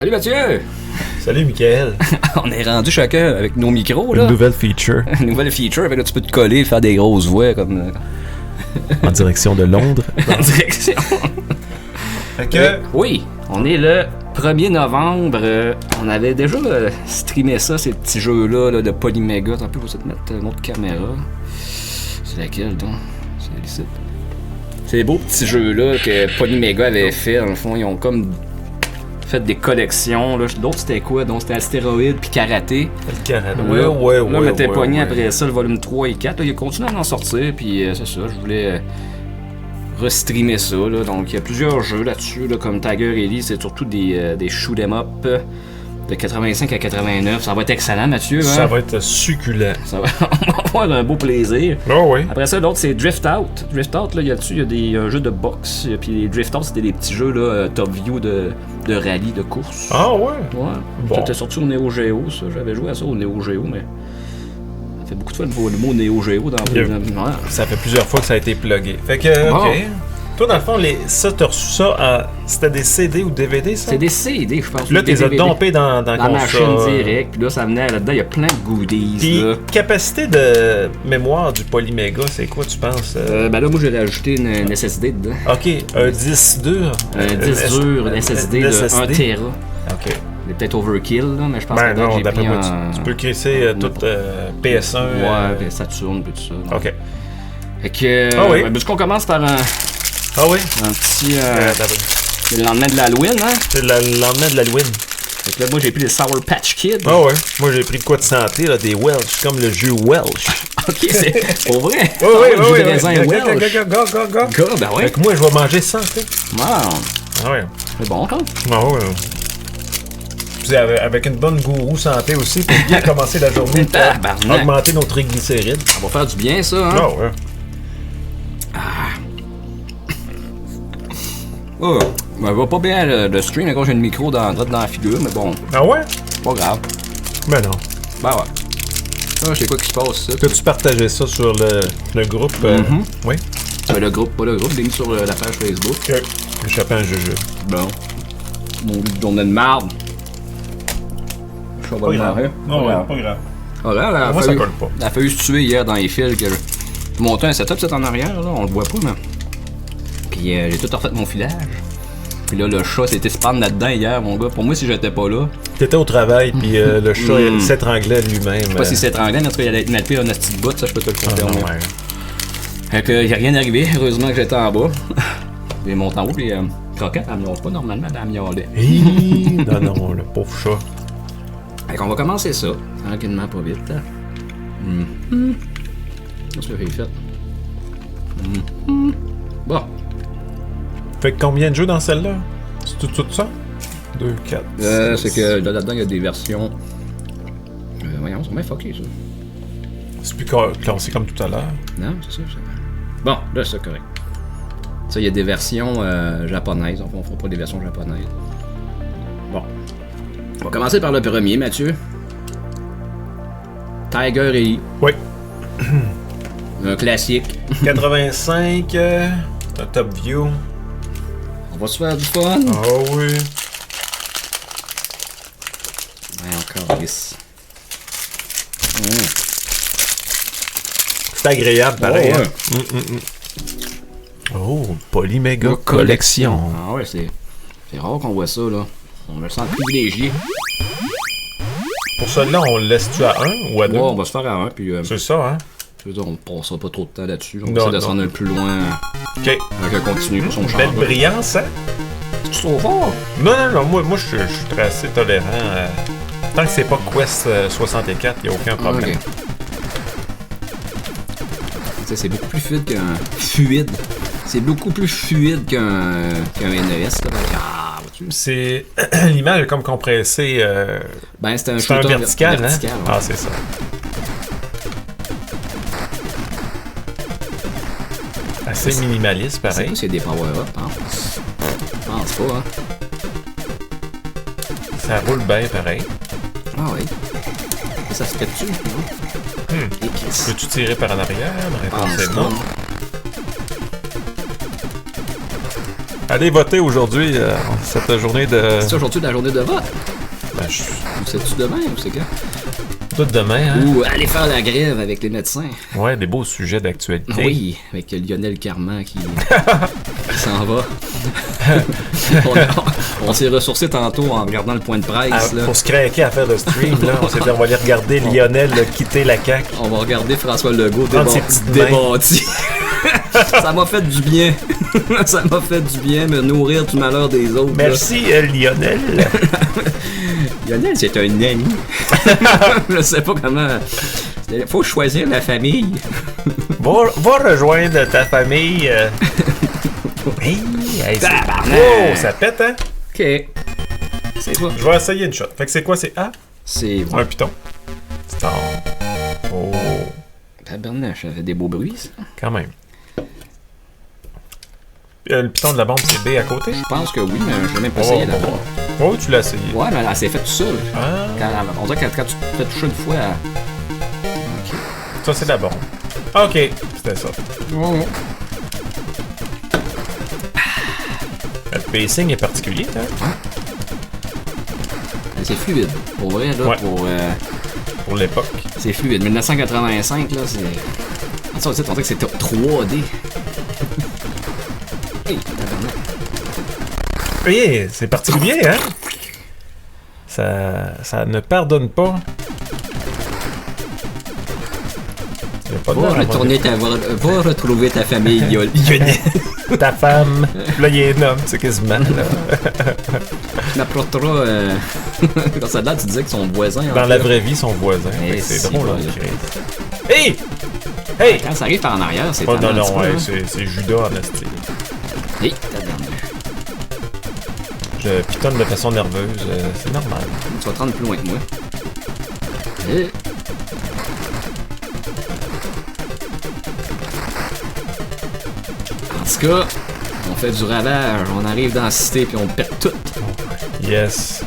Salut Mathieu! Salut Mickaël! On est rendu chacun avec nos micros là. Une nouvelle feature. Une nouvelle feature, fait que là, tu peux te coller, faire des grosses voix comme. En direction de Londres. En direction. Fait que. Oui, on est le 1er novembre. On avait déjà streamé ça, ces petits jeux-là là, de Polyméga. Attends un peu, je vais te mettre une autre caméra. C'est laquelle donc? C'est ici. Ces beaux petits jeux-là que Polyméga avait fait, dans le fond, ils ont comme fait des collections. D'autres c'était quoi? Donc c'était Astéroïde puis Karaté. Le Karaté. Ouais. Là, on m'était pogné après ça le volume 3 et 4. Là, il continue à en sortir, puis c'est ça, je voulais restreamer ça. Là. Donc il y a plusieurs jeux là-dessus, là, comme Tiger Elite, c'est surtout des shoot 'em up de 85 à 89. Ça va être excellent, Mathieu. Hein? Ça va être succulent. On va avoir un beau plaisir. Oh oui. Après ça, l'autre, c'est Drift Out. Drift Out, là, il y a un jeu de boxe. Puis Drift Out, c'était des petits jeux là, top view de rallye, de course. Ah ouais? Ouais. Bon. C'était sorti au Neo Geo, ça. J'avais joué à ça au Neo Geo, mais ça fait beaucoup de fois le mot Neo Geo dans le ouais. Ça fait plusieurs fois que ça a été plugué. Fait que, Bon. ok. Toi, dans le fond, ça, t'as reçu ça c'était des CD ou DVD, ça? C'est des CD, je pense. Là, t'es dompé dans la console. machine direct, puis là, ça venait là-dedans, il y a plein de goodies. Puis, là. capacité de mémoire du Polyméga, c'est quoi, tu penses? Ben là, moi, j'ai rajouté une SSD dedans. Ok, un disque dur. Un disque dur, une SSD de 1 Tera. Ok. C'est peut-être overkill, là, mais je pense Ben que non, j'ai d'après pris moi, tu peux crisser tout PS1. Ouais, puis Saturn, puis tout ça. Donc. Ok. Fait que. Ah oui. Est-ce qu'on commence par un Ah oui? petit. T'as- Le lendemain de l'Halloween, hein? C'est le lendemain de l'Halloween. Fait que là, moi, j'ai pris les Sour Patch Kids. Ah ouais. Moi, j'ai pris de quoi de santé, là, des Welsh, comme le jus Welsh. Ok, c'est pour vrai. Oui, Le jus de raisin Welsh. Go. Gars, ben ouais. Fait que moi, je vais manger santé. Wow. Ah ouais. C'est bon, quand? Ah ouais. Puis avec une bonne gourou santé aussi, pour bien commencer la journée. Tabarnak. Augmenter nos triglycérides. Ça va faire du bien, ça, hein? Ah ouais. Oh, ben, va pas bien le stream, là, quand j'ai le micro dans la figure, mais bon, Ah ouais? pas grave. Ben non. Ben ouais. Ah, je sais quoi qui se passe, ça. Peux-tu partager ça sur le groupe? Oui. Le groupe, pas le groupe, je l'ai mis sur la page Facebook. Ok. Échappé un jeu. Bon. Mon journée de marde. Je vais le marrer. Non, pas grave. Ah là, Moi, ça colle pas. Elle a failli se tuer hier dans les fils. Que je montais un setup, c'est en arrière, là, on le voit pas, mais. Puis j'ai tout refait mon filage. Puis là, le chat s'était se prendre là-dedans hier, mon gars. Pour moi, si j'étais pas là. T'étais au travail, puis le chat il s'étranglait lui-même. Je sais pas si s'étranglait, mais en tout cas, il allait être nappé un petit bout, ça, je peux te le confirmer. ouais. Fait que y a rien arrivé, heureusement que j'étais en bas. J'ai monté en haut, puis Croquette, elle miaule pas normalement, elle miaulait. Non, le pauvre chat. Fait qu'on va commencer ça, tranquillement, pas vite. Qu'est-ce que j'ai fait? Bon. Fait que combien de jeux dans celle-là? C'est tout ça? 2, 4. C'est que là-dedans, il y a des versions. Voyons, c'est bien fucké, ça. C'est plus classé comme tout à l'heure. Non, c'est ça. Bon, là, c'est correct. Ça, il y a des versions japonaises. Enfin, on fera pas des versions japonaises. Bon. On va commencer par le premier, Mathieu. Tiger Elite. Oui. Un classique. 85, un top view. On va se faire du fun. Ah oui. Ouais, encore 10. C'est agréable, pareil. Ouais. Hein? Oh, Polyméga Collection. Ah ouais, c'est rare qu'on voit ça, là. On me sent privilégié. Pour celui-là, on le laisse-tu à 1 ou à 2? Ouais, on va se faire à 1, puis C'est ça, hein? je veux dire, on passera pas trop de temps là-dessus. On Non, va essayer de non. s'en aller plus loin Ok. avec un continu pour son champ. Belle brillance, hein? C'est trop fort. Non, moi je suis très assez tolérant. Tant que c'est pas Quest 64, il n'y a aucun problème. Ok. Tu sais, c'est beaucoup plus fluide qu'un... Fluide. C'est beaucoup plus fluide qu'un NES, là. Ah, vois-tu? C'est... L'image est comme compressée. Ben, c'est un C'est un shooter vertical, hein? ouais. Ah, c'est ça. Assez minimaliste, C'est pareil. pas s'il y a des power-up, hein? Je pense pas, hein? Ça roule bien, pareil. Ah oui. Et ça se fait dessus, non? Et Chris. Peux-tu tirer par en arrière? La réponse Pense est non. Allez voter aujourd'hui, cette journée de... C'est aujourd'hui la journée de vote? Ben, Ou c'est-tu demain ou c'est quand? tout demain, hein? Ou aller faire la grève avec les médecins. Ouais, des beaux sujets d'actualité. Oui, avec Lionel Carman qui s'en va. on s'est ressourcé tantôt en regardant le point de presse. Là. Pour se craquer à faire le stream, là, on s'est dit on va aller regarder Lionel quitter la CAQ. On va regarder François Legault Prendre ses petites débattu. Ça m'a fait du bien. Ça m'a fait du bien, me nourrir du malheur des autres. Merci, Lionel. Lionel, c'est un ami. Je sais pas comment. Faut choisir la famille. Va rejoindre ta famille. Hey, ça pète, hein? Ok. C'est quoi? Je vais essayer une shot. Fait que c'est quoi? C'est A? C'est. Un piton. Star. Oh. Tabarnache, ça fait des beaux bruits, ça. Quand même. Le piton de la bombe, c'est B à côté? Je pense que oui, mais je l'ai même pas essayé d'abord. Oh, tu l'as essayé. Ouais, mais elle s'est faite tout seul. Ah. On dirait que quand tu te fais toucher une fois. Ok. Ça, c'est de la bombe. Ok, c'était ça. Ouais. Le pacing est particulier, hein? C'est fluide. Pour vrai, là, Ouais. Pour l'époque. c'est fluide. 1985, là, c'est. On dirait que c'est 3D. Hey, tabarnak. Oui, c'est particulier, hein? Ça ne pardonne pas. Il y a pas de Va retrouver ta famille, Lionel. ta femme. Là, il est un homme, c'est quasiment. Tu m'apporteras. Quand ça date, tu disais que son voisin. Dans la vraie vie, son voisin. Eh, C'est si, drôle, voilà. hein? Hey! Hey! Quand ça arrive par en arrière, c'est Oh, tellement non, un petit ouais, peu, hein. c'est Judas en esti. Hey, tabarnak. Je pitonne de façon nerveuse, c'est normal. Tu vas te rendre plus loin que moi. Et... En tout cas, on fait du ravage, on arrive dans la cité puis on pète tout. Yes.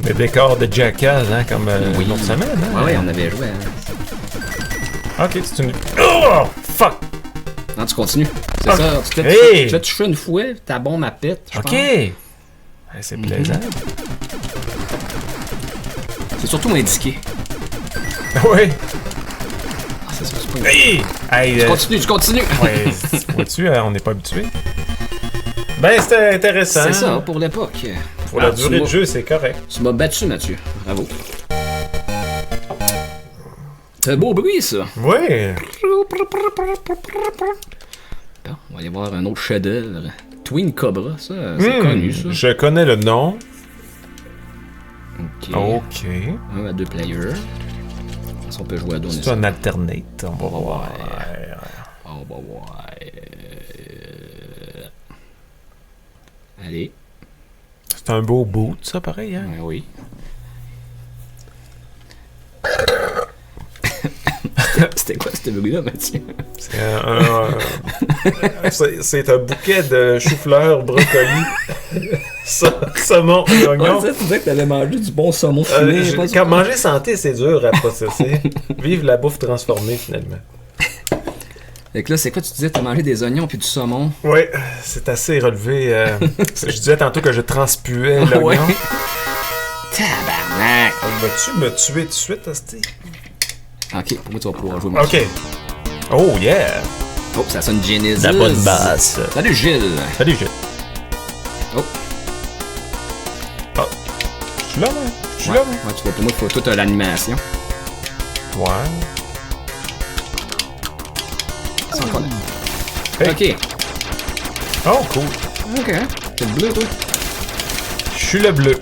Le décor de Jackass, hein, comme l'autre semaine, hein? Ouais, on avait joué. Hein. Ok, c'est une... Oh! Fuck! Non, tu continues. C'est Ok. ça, tu Hey! te touches une fois, ta bombe à pète. je Ok! pense. Ouais, c'est plaisant. C'est surtout indiqué. Oui! Ah, c'est ça, c'est pas Hey! Hey, Tu continues. ouais, vois-tu, on n'est pas habitué. Ben, c'était intéressant. C'est ça, pour l'époque. Pour la durée de jeu, c'est correct. Tu m'as battu, Mathieu. Bravo. C'est un beau bruit, ça. Oui! Bon, on va aller voir un autre chef-d'œuvre. Twin Cobra, ça, c'est connu, ça. Je connais le nom. Ok. Ok. 1 à 2 players. Ça, on peut jouer à deux. C'est un alternate. On va voir. On va voir. Allez. C'est un beau boot, ça, pareil, hein? Ouais, oui. C'était quoi ce bruit-là, Mathieu? C'est un bouquet de chou-fleur, brocoli, saumon et oignon. Ouais, tu disais que t'avais mangé du bon saumon fumé. Quand manger santé, c'est dur à processer. Vive la bouffe transformée, finalement. Fait que là, c'est quoi? Tu disais que t'as mangé des oignons puis du saumon? Oui, c'est assez relevé. Je disais tantôt que je transpuais l'oignon. Ouais. Tabarnak! Vas-tu me tuer tout de suite, Asti? Ok, pour moi, tu vas pouvoir jouer. Ok. Oh, yeah! Oh, ça sonne Genesis. La bonne basse. Salut, Gilles. Salut, Gilles. Oh. Ah. Je suis là, moi. Je suis Ouais. là, moi. Ouais, tu vois, pour moi, il faut toute l'animation. Ouais. C'est encore là. Hey. Ok. Oh, cool. Ok. T'es le bleu, toi? Je suis le bleu.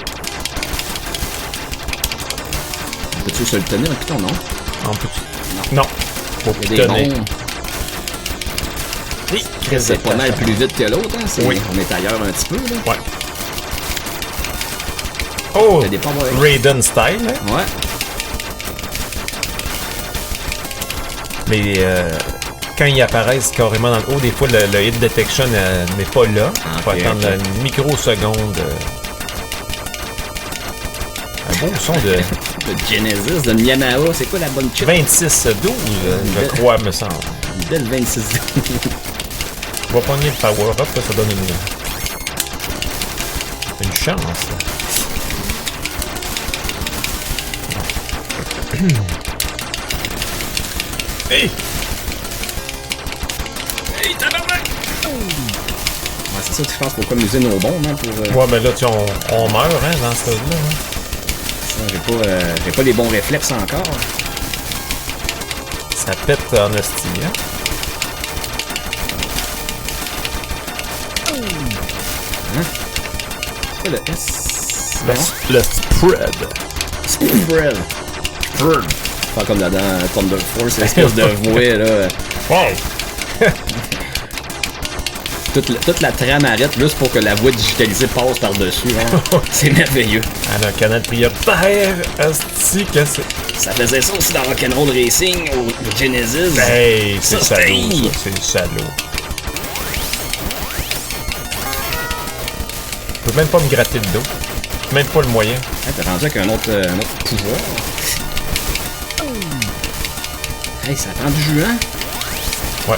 Peux-tu se le tenir un piton, non? En plus. Non. Faut Il y a des pitonner. bons. Oui, C'est pas mal plus vite que l'autre, hein? Oui. On est ailleurs un petit peu, là. Ouais. Oh! Ça dépend, ouais. Raiden style, hein? Ouais. Mais quand ils apparaissent carrément dans le haut, des fois le hit detection n'est pas là. Il faut Ok, attendre ok. une microseconde. beau son de Le Genesis de Miyanao, c'est quoi la bonne chip? 26-12, je crois, me semble. Une belle 26. On va pogner le power-up, là, ça donne une chance. Hey! Hey, tabarnak! Ouais, c'est ça que je pense qu'il faut comme user nos bombes, hein, pour... Ouais, mais là, tu sais, on meurt, hein, dans ce cas-là. Hein. J'ai pas les bons réflexes encore. Ça pète en hostie, hein? C'est quoi le S? Le spread. Spread. Pas comme là dans Thunder Force, c'est l'espèce de voix, là. Wow! Toute la trame arrête juste pour que la voix digitalisée passe par-dessus. Hein. C'est merveilleux. Ah, le canal prioritaire, asti, que c'est... Ça faisait ça aussi dans Rock'n'Roll Racing au Genesis. Hey, c'est Ça, salaud, c'est- ça, c'est du salaud. Je peux même pas me gratter le dos. Même pas le moyen. Ah, t'as rendu avec un autre pouvoir. Hey, ça prend du jus, hein? Ouais.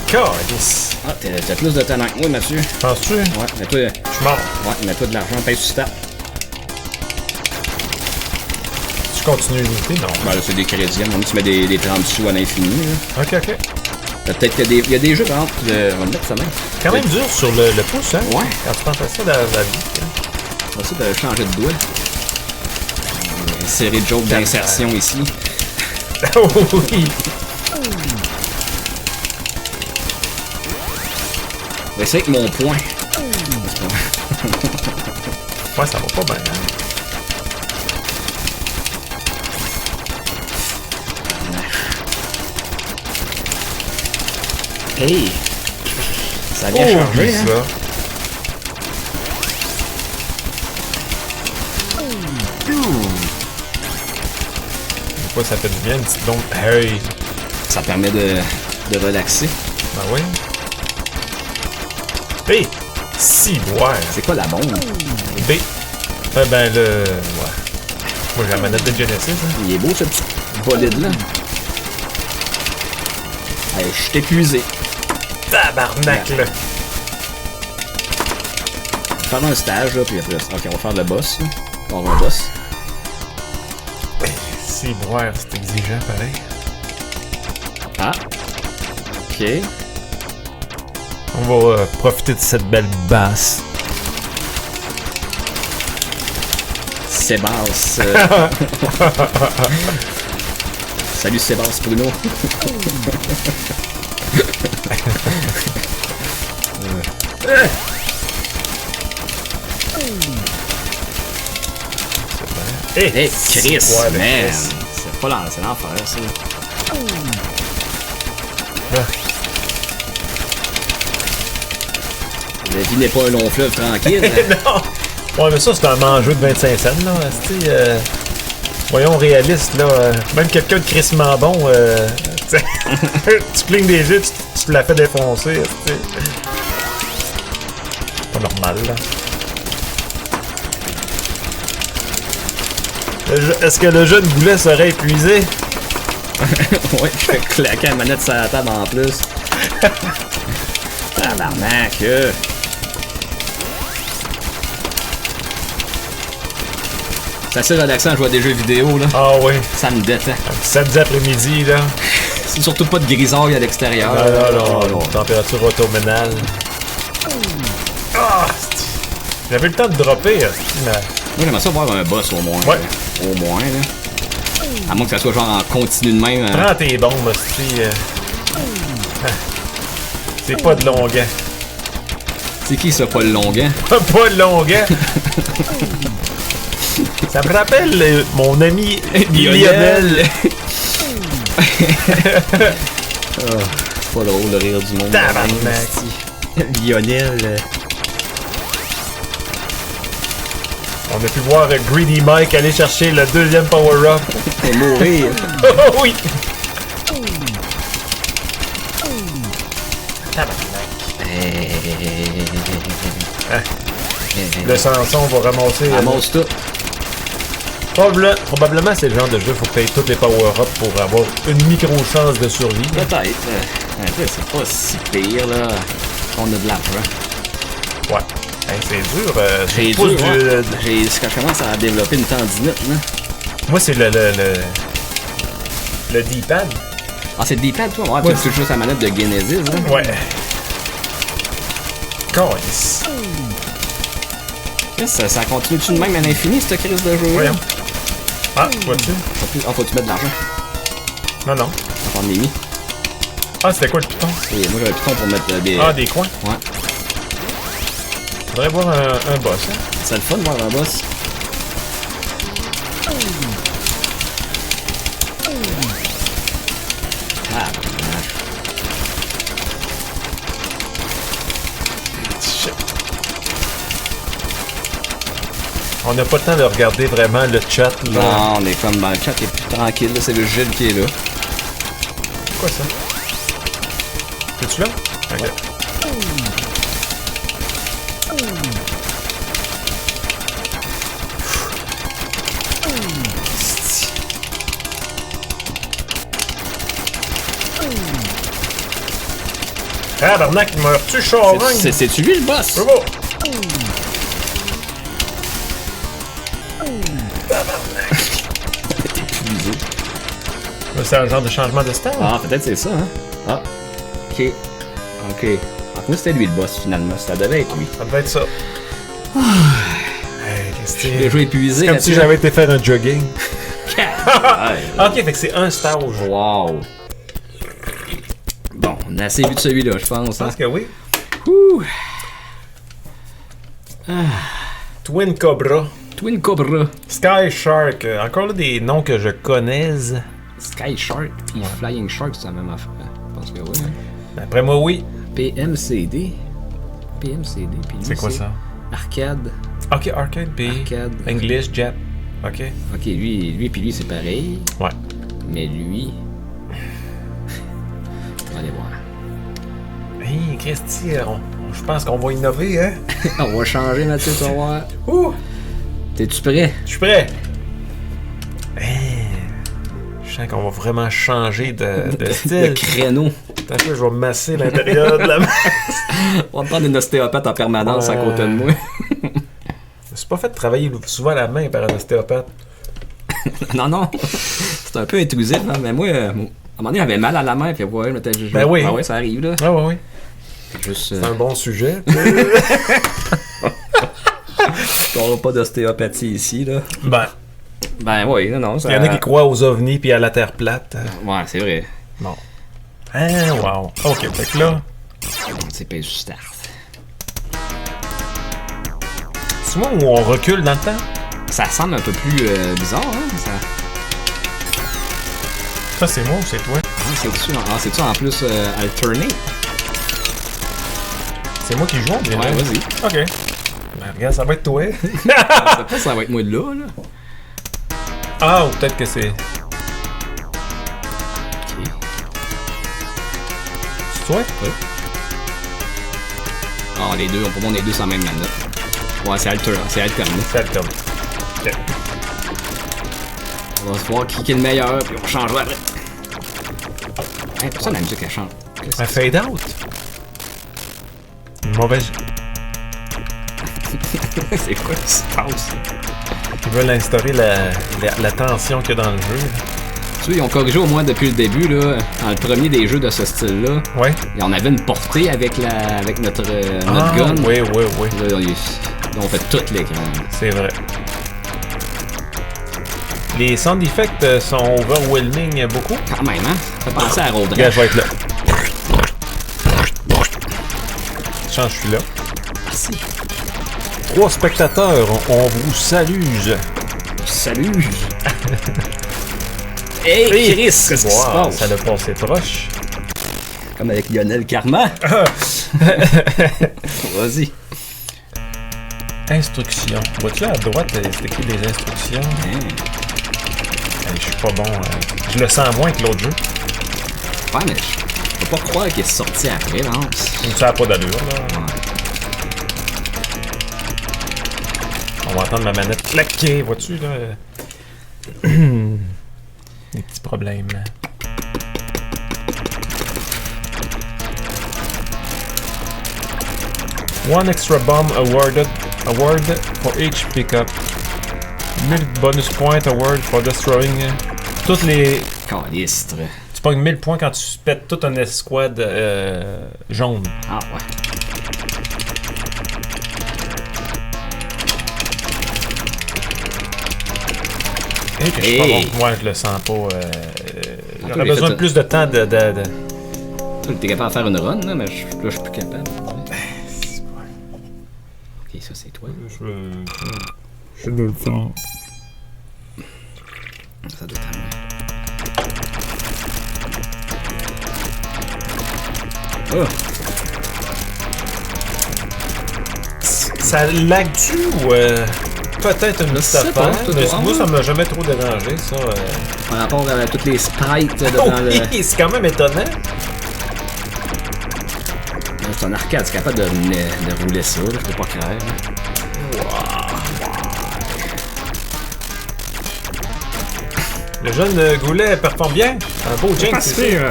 Calice. Ah, t'as plus de talent que moi, Mathieu. Penses-tu? Ouais, mets-toi Je suis mort. mets-toi de l'argent, paye sur start. Tu continues d'unité? Non. Ben là, c'est des crédits, à un moment, tu mets des 30 sous à l'infini. Là. Ok, ok. Peut-être qu'il y a des jeux, par exemple, on va le mettre ça même. Quand même dur sur le pouce, hein? Ouais. Quand tu penses à ça dans la vie. Hein? On va essayer de changer de doigt. Une série de jokes d'insertion ici. Oh oui! On va essayer avec mon point. Ouais, ça va pas bien, hein? Hey! Ça vient changer, oui, hein? ça. Des fois, ça fait du bien, une petite bombe. Hey! Ça permet de relaxer. Ben oui. Hey! Si, ouais. C'est quoi la bombe? B. Ben, le... Ouais. Moi, j'ai la manette de Genesis, hein. Il est beau ce petit bolide-là. Hey, je suis épuisé. Tabarnak, là. On va faire un stage, là, puis après, ok, on va faire le boss. Là. On va avoir un boss. Si, ouais, c'est exigeant, pareil. Ah. Ok. On va profiter de cette belle basse. Sébastien. Salut Sébastien Bruno. Hey, Chris, ouais, man. Chris. C'est pas l'enfer, ça. Ah. La vie n'est pas un long fleuve tranquille. Hein. Non! Ouais, mais ça, c'est un enjeu de 25 cents, là. Asti, voyons réaliste, là. Même quelqu'un de crissement bon, tu clignes des yeux, tu te la fais défoncer. Asti. Pas normal, là. Est-ce que le jeune boulet serait épuisé? Ouais, je fais claquer la manette sur la table en plus. Tabarnak! C'est assez relaxant de jouer à des jeux vidéo, là. Ah oui. Ça me détend. Samedi après-midi, là. C'est surtout pas de grisaille à l'extérieur. Non. Température automnale. Ah! asti. J'avais le temps de dropper, asti, mais... Moi, j'aimerais ça voir un boss au moins. Ouais. Au moins, là. À moins que ça soit genre en continu de même. Hein. Prends tes bombes, asti. C'est pas de longuet. C'est qui ça, pas le longuet? Pas de longuet. Ça me rappelle mon ami Lionel. C'est pas drôle de rire du monde. Tabarnak. Lionel. On a pu voir Greedy Mike aller chercher le deuxième power-up. Et mourir. Oh oui! Tabarnak. Le Samson va ramasser... Ramasse tout. Probablement, c'est le genre de jeu, faut que tu aies toutes les power-ups pour avoir une micro-chance de survie. Peut-être. C'est pas si pire, là. On a de l'argent. Ouais. Hey, c'est dur. J'ai c'est pas dur, du- ouais. Quand je commence à développer une tendinite, là. Moi, c'est le D-pad. Ah, c'est le D-pad, toi? Ouais, Ouais. tu touches juste la manette de Genesis, hein? Ouais. Calice. Ça continue-tu de même à l'infini, cette crise de jeu? Voyons. Ah, vois-tu? Faut que tu mettes de l'argent. Non, non. En pandémie. Ah, c'était quoi le piton? Et moi, j'avais un piton pour mettre des... Ah, des coins. Ouais. Faudrait voir un boss, hein? C'est le fun de voir un boss. Ah, Shit. On n'a pas le temps de regarder vraiment le chat, là. non, on est comme dans le chat, il est plus tranquille, là. C'est le Gilles qui est là. C'est quoi ça? C'est-tu là? Ok. Ah, Barnac, il m'a reçu charogne! C'est-tu lui le boss? Bravo! T'es épuisé. C'est un genre de changement de style. Ah, peut-être c'est ça, hein? Ah. Ok. Ok. Donc, moi, c'était lui le boss, finalement. Ça devait être lui. Ça devait être ça. Hey, qu'est-ce Je que suis c'est? déjà épuisé. C'est comme si là-dessus. j'avais été faire un jogging. Ah, Ok, fait que c'est un stage. wow. Bon, on a assez vu de celui-là, je pense. Je Hein? pense que oui. Ouh. Twin Cobra. Twin Cobra. Sky Shark. Encore là des noms que je connais. Sky Shark puis Flying Shark, c'est la même affaire. Je pense que oui. Hein? D'après moi, oui. PMCD. PMCD. Puis lui, C'est quoi ça? Arcade. Ok, arcade, puis Arcade. English, Jap. Ok. Ok, lui puis lui, c'est pareil. Ouais. Mais lui. On va aller voir. Hey, Christy, je pense qu'on va innover, hein? On va changer, Mathieu, tu vas voir. Ouh! T'es-tu prêt? Je suis prêt. Hey, je sens qu'on va vraiment changer de style. Le créneau. Attends un peu, je vais masser l'intérieur de la main. On va prendre une ostéopathe en permanence à côté de moi. Je suis pas fait de travailler souvent la main par un ostéopathe. Non. C'est un peu intrusif, hein, mais moi, à un moment donné, j'avais mal à la main, puis ouais, je m'étais juste. Ben oui. Ah ouais, ça arrive, là. Ah ouais, oui. Juste. C'est un bon sujet. On n'aura pas d'ostéopathie ici, là. Ben, Oui, non, ça. il y en a qui croient aux ovnis puis à la Terre plate. Ouais, c'est vrai. Bon. Ah, wow. Ok, fait que là, C'est pas juste start. c'est moi où on recule dans le temps? Ça semble un peu plus bizarre, hein? Ça... Ça, c'est moi ou c'est toi? c'est-tu en plus alterné? C'est moi qui joue, bien. Ouais, vas-y. Ok. Ben, regarde, ça va être toi. Ça va être moi de là, là. Ah, ou peut-être que c'est. Ok. C'est toi? Ouais. Ah, les deux, pour moi, on est deux sans même manette. Ouais, c'est alterné. C'est Alcom. Ok. On va se voir qui est le meilleur, puis on changera après. Hey, pour ça, la musique, elle change. Un fade out? Une mauvaise. C'est quoi qui se passe? Ils veulent instaurer la tension qu'il y a dans le jeu. Tu sais, ils ont corrigé au moins depuis le début, là, dans le premier des jeux de ce style-là. Ouais. Et on avait une portée avec notre Ah, gun. oui. Là, on fait tout l'écran. C'est vrai. Les sound effects sont overwhelming beaucoup. Quand même, hein? Ça fait penser à Road Regarde, Rash. je vais être là. Chance, je suis là. Merci. 3 spectateurs, on vous salue. Salut! Hey, Chris, qu'est-ce qui se Wow, passe? ça l'a passé proche. Comme avec Lionel Carman. Vas-y. Instructions. Vois-tu là à droite, c'est écrit des instructions? Hey, je suis pas bon. Je le sens moins que l'autre jeu. Ouais, mais je peux pas croire qu'il est sorti après, Lance. Ça n'a pas d'allure, là. Ouais. On va entendre ma manette claquer, vois-tu, là? Des petits problèmes, là. One extra bomb award for each pickup. 1000 bonus points award for destroying toutes les... Calistre. Tu pognes 1000 points quand tu pètes toute une escouade jaune. Ah ouais. Et que je suis pas bon. Moi, je le sens pas. J'aurais besoin de plus de temps de... T'es capable de faire une run, là, mais là, je suis plus capable. Ok, ça, c'est toi. Je dois le faire. Ça doit être à moi. Oh! Ça lag-tu ou peut-être une petite sais pas, affaire? tout Mais dépend. moi, ça m'a jamais trop dérangé, ça. Par rapport à toutes les sprites Oh, dans le... oui, c'est quand même étonnant. C'est un arcade, c'est capable de rouler ça, là, je peux pas croire. Le jeune Goulet performe bien. Un beau Jinx, c'est ça.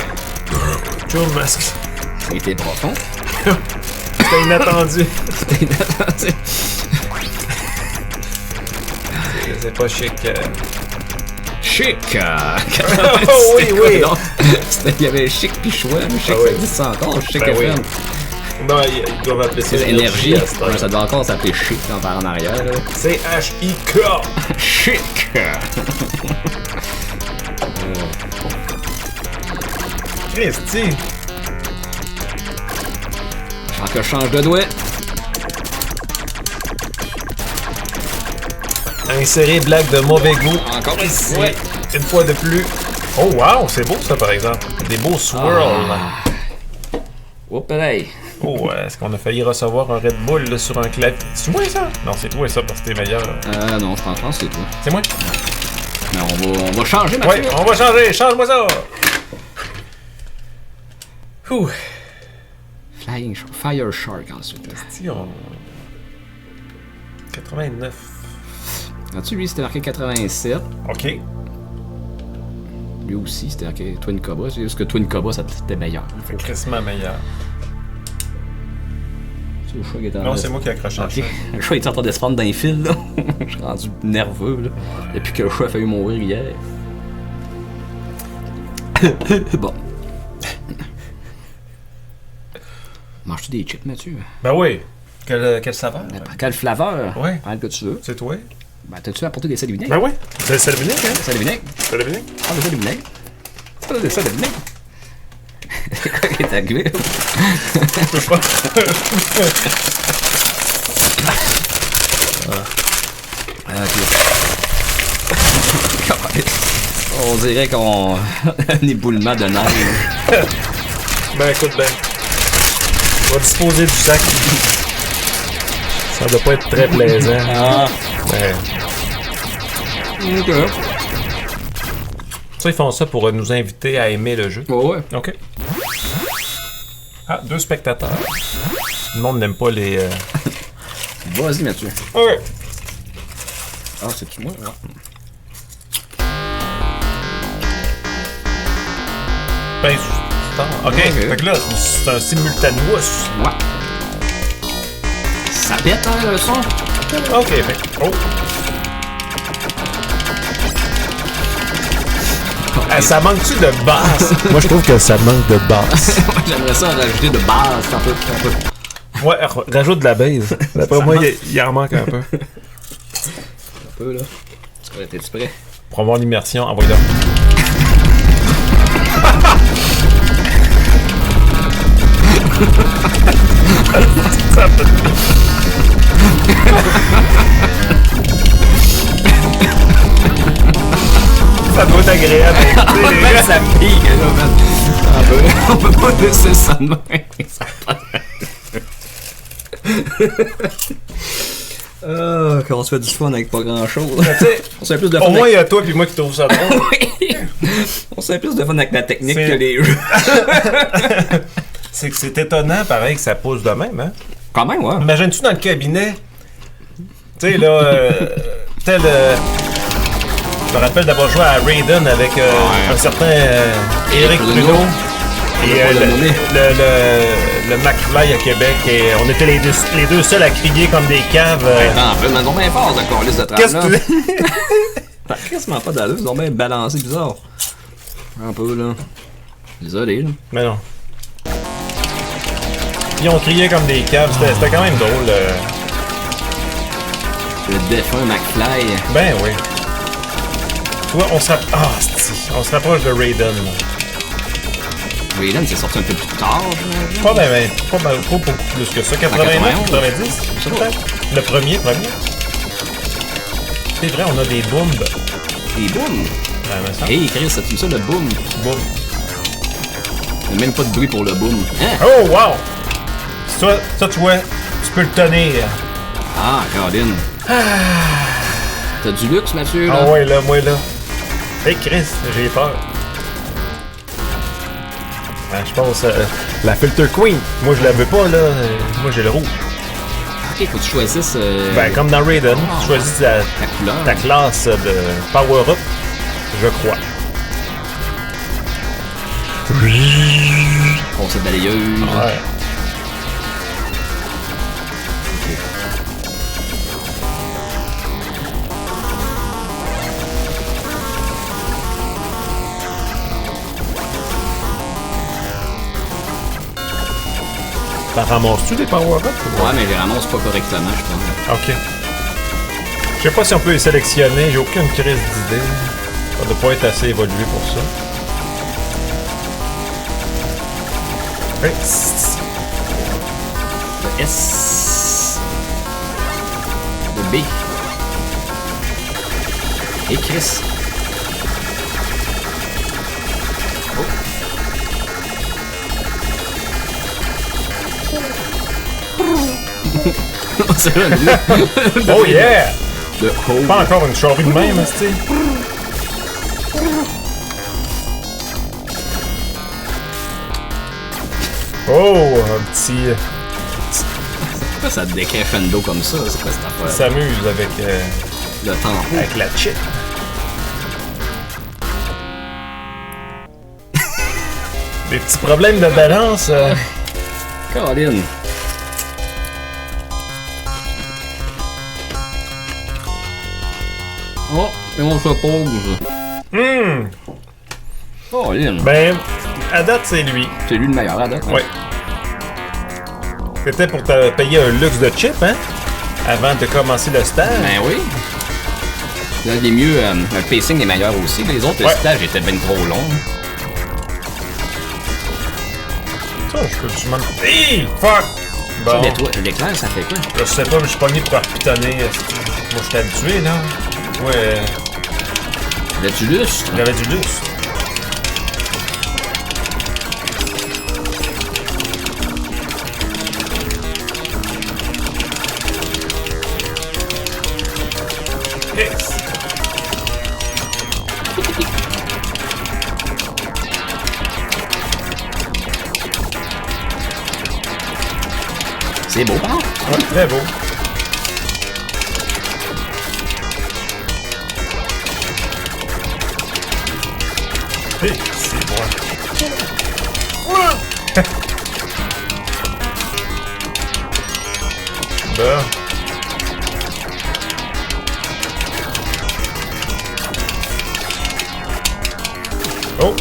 Joe Mask. Il était profond. C'était inattendu. C'était inattendu. C'est pas chic. Chic! Oh oui, oui. Il y avait Chic puis Choix, mais Chic, Ah ça oui. existe encore, Chic Ben oui. FM. Non, ils doivent appeler ça C'est énergie. à ce temps. Ouais, ça doit encore s'appeler Chic quand on part en arrière. Là. C'est H-I-K. Chic! Christy. Je change de doigt. Insérer blague de mauvais goût. Encore une Ici, fois. une fois de plus. Oh wow, c'est beau ça par exemple. Des beaux swirls. Oups, pareil. Oh, est-ce qu'on a failli recevoir un Red Bull là, sur un clavier? C'est moi ça? Non, c'est toi ça parce que t'es meilleur. Non, je pense que c'est toi. C'est moi? Mais on va changer, Mathieu. Ouais, on va changer. Change-moi ça. Ouh. Fire Shark ensuite. Si on... 89. As-tu lui, c'était marqué 87. Ok. Lui aussi, c'était marqué Twin Cobra. C'est juste que Twin Cobra, c'était meilleur. C'est crissement meilleur. C'est le choix qui est en Non, c'est moi qui ai accroché à Ok. ça. Le choix est en train de se prendre dans les fils, là. Je suis rendu nerveux, là. Depuis que le choix a failli mourir hier. Bon. Manges-tu des chips, Mathieu? Ben oui. Quelle saveur? Quelle flaveur? Ouais. Prends le que tu veux. C'est toi? Ben, t'as-tu apporté des sels de vinaigre? Ben oui. C'est le vinaigre, hein? Sel de vinaigre? C'est le vinaigre? Ah, des sels de vinaigre? C'est pas des sels de vinaigre? C'est quoi qui est arrivé? Je peux pas. On dirait qu'on... un éboulement de neige. Ben écoute, ben. On va disposer du sac. Ça doit pas être très plaisant. Ah, Ben. ok. Ça, ils font ça pour nous inviter à aimer le jeu. Ouais, ouais. Ok. Ah, 2 spectateurs. Le monde n'aime pas les. Vas-y, Mathieu. Ok. Ah, c'est-tu moi? Ouais. Ben, c'est... Ok, fait que là, c'est un simultaneous. Ouais. Ça pète, hein, le son? Ok, fait. Oh. Ça manque-tu de basse? Moi, je trouve que ça manque de basse. J'aimerais ça rajouter de base, un peu. Ouais, rajoute de la base. D'après moi, il en manque un peu. Un peu, là. T'es-tu prêt? Pour avoir l'immersion, envoie-le. Ça doit être agréable. Man, ça pique, là, man. On peut pas laisser ça de même. Ça qu'on se fait du fun avec pas grand chose. Tu sais, On se fait plus de fun. au moins, il y a toi puis moi qui trouve ça drôle. Oui. On se fait plus de fun avec la technique C'est- que les jeux. C'est que c'est étonnant, pareil, que ça pousse de même, hein? Quand même, ouais. Imagines-tu dans le cabinet, tu sais, là, tel... je me rappelle d'avoir joué à Raiden avec un certain Éric Pruneau. Et le McFly à Québec, et on était les deux seuls à crier comme des caves. Attends, un peu, mais non, bien fort de coller de Qu'est-ce trame que là. tu... Ça a quasiment pas d'allure, ils ont bien balancé bizarre. Un peu, là. Désolé, là. Mais non. Puis on criait comme des caves, c'était quand même drôle. Le défunt McFly. Ben oui. Tu vois, on se rapproche de Raiden. Là. Raiden, c'est sorti un peu plus tard, j'imagine. Pas beaucoup plus que ça. 89, 90, peut-être. Le premier. C'est vrai, on a des booms. Et boum! Hey Chris, as-tu vu ça, le boom? Boom. Il y a même pas de bruit pour le boom. Hein? Oh, wow! Ça, tu vois, tu peux le tenir. Ah, Caroline. T'as du luxe, Mathieu, là? Ah ouais, là, moi, là. Hey, Chris, j'ai peur. Je pense la Filter Queen. Moi, je la veux pas, là. Moi, j'ai le rouge. Ok, faut que tu choisisses Ben, comme dans Raiden, tu choisis ta couleur. ta classe de power-up, je crois. Pour cette balayeuse. Ouais. T'en ramasses-tu des power-up? Ouais, mais je les ramasse pas correctement, je pense. Ok. Je sais pas si on peut les sélectionner, j'ai aucune crise d'idée. Ça doit pas être assez évolué pour ça. Hey. Le S. Le B. Et Chris. Oh. C'est là, Oh yeah! le hole. Pas encore une charrue de même, tu sais. Oh, un petit... Pourquoi ça te décrescendo comme ça? C'est quoi cette affaire? s'amuse avec, Le temps. avec la chip. Des petits problèmes de balance. Caroline. Oh, et on se pose. Caroline. Ben, à date, c'est lui. C'est lui le meilleur à date. Ouais. C'était pour te payer un luxe de chip, hein? Avant de commencer le stage. Ben oui. Là, les mieux, le pacing est meilleur aussi. Les autres, Ouais. le stage était bien trop long. Ça, je peux-tu m'en... Hey! Fuck! Bon, L'éclair, ça fait quoi? je sais pas, mais je suis pogné pour repitonner. Moi, je suis habitué, là. Ouais, Là, tu lustres. j'avais du luxe. Yes! C'est beau, hein? Ouais, très beau. Hey, c'est bon. Bon. Oh!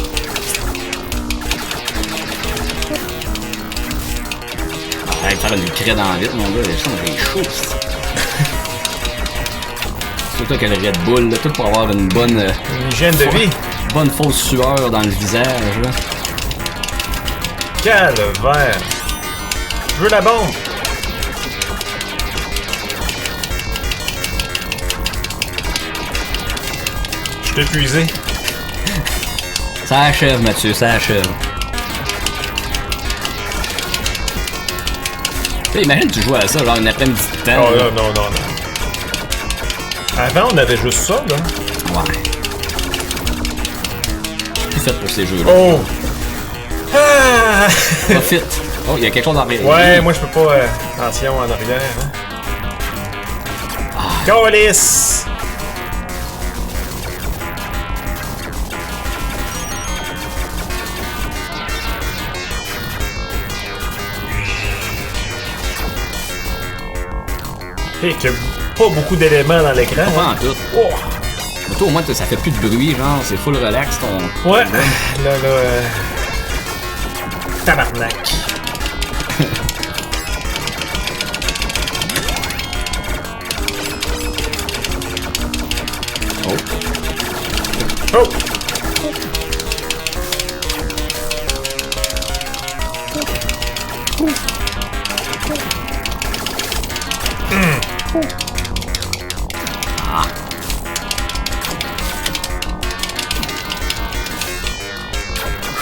Arrête de faire une crête en vite, mon gars. J'ai chaud. Surtout que le Red Bull, là, tout pour avoir une bonne, Une hygiène de vie. bonne fausse sueur dans le visage. Là. Calvaire. Je veux la bombe. Je t'ai épuisé. Ça achève, Mathieu, ça achève. Hey, imagine tu joues à ça, genre une après-midi de temps. Oh là. là, non. Avant, on avait juste ça, là. Ouais. Plus fait pour ces jeux-là. Oh! Ah! Profite. Oh, il y a quelque chose en arrière. Ouais, moi, je peux pas... attention, en arrière, hein. Calice! Et qu'il y a pas beaucoup d'éléments dans l'écran. Pas en tout. Oh. Mais toi, au moins, ça fait plus de bruit, genre, c'est full relax ton. Ouais, là, tabarnak. Oh. Oh! Ah.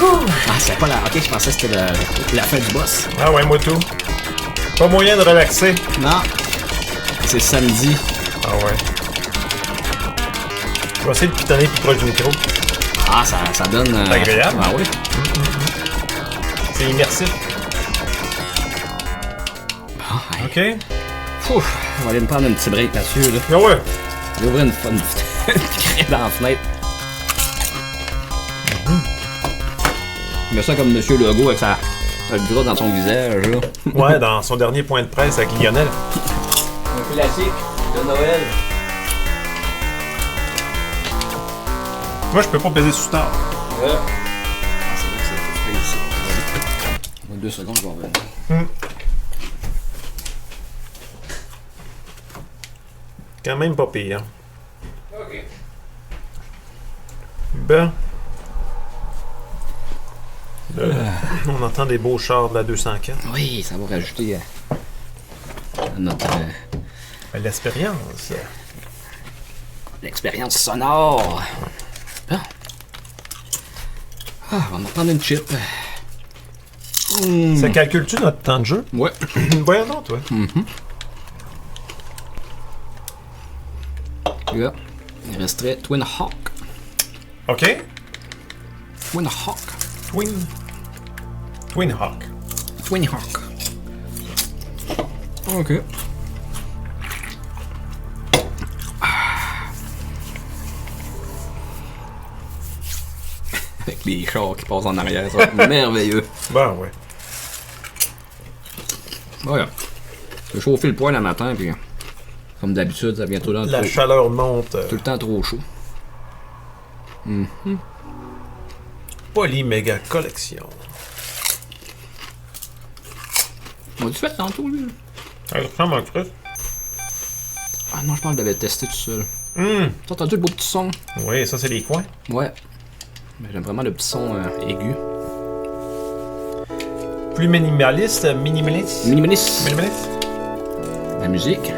Ah, c'est pas la. Ok, je pensais que c'était la fin du boss. Ah ouais, moi tout. Pas moyen de relaxer. Non. C'est samedi. Ah ouais. Je vais essayer de pitonner plus proche du micro. Ah, ça donne. C'est agréable. Ah oui. C'est immersif. Ah, hey. OK. Ouf, on va aller me prendre un petit break là-dessus. Là. Ah ouais. Je vais ouvrir une crête dans la fenêtre. Il met ça comme Monsieur Legault avec le gras dans son visage. Là. Ouais, dans son dernier point de presse avec Lionel. Un classique de Noël. Moi, je peux pas peser sous tard. Ah, c'est vrai que c'est tout ici. 2 secondes, je vais revenir. Quand même pas pire. Ok. Ben. Là, on entend des beaux chars de la 204. Oui, ça va rajouter à notre L'expérience. l'expérience sonore. Bon. Ah, on va en prendre une chip. Ça calcule-tu notre temps de jeu? Ouais. Voyons donc, toi. Là, il resterait Twin Hawk. OK. Twin Hawk. Twin Hawk. Twin Hawk. Ok. Avec les chars qui passent en arrière, ça va être merveilleux. Ben ouais. Voilà. Je vais chauffer le poêle le matin, puis comme d'habitude, ça vient tout le temps La trop, chaleur monte. tout le temps trop chaud. Poly méga collection. On l'a-tu fait tantôt, lui? Ça ressemble à Chris. Ah non, je pense que je l'avais testé tout seul. T'as entendu le beau petit son? Oui, ça, c'est les coins. Ouais. Mais j'aime vraiment le petit son aigu. Plus minimaliste, minimaliste. Minimaliste. Minimaliste. La musique.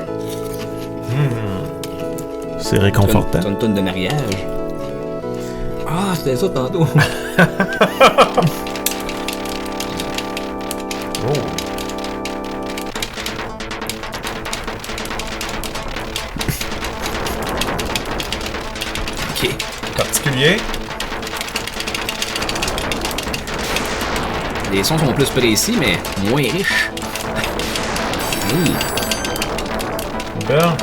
C'est réconfortant. T'as une tonne de mariage. Ah, c'était ça tantôt. Oh. Ok. Particulier. Les sons sont plus précis, mais moins riches. Oui. Ben.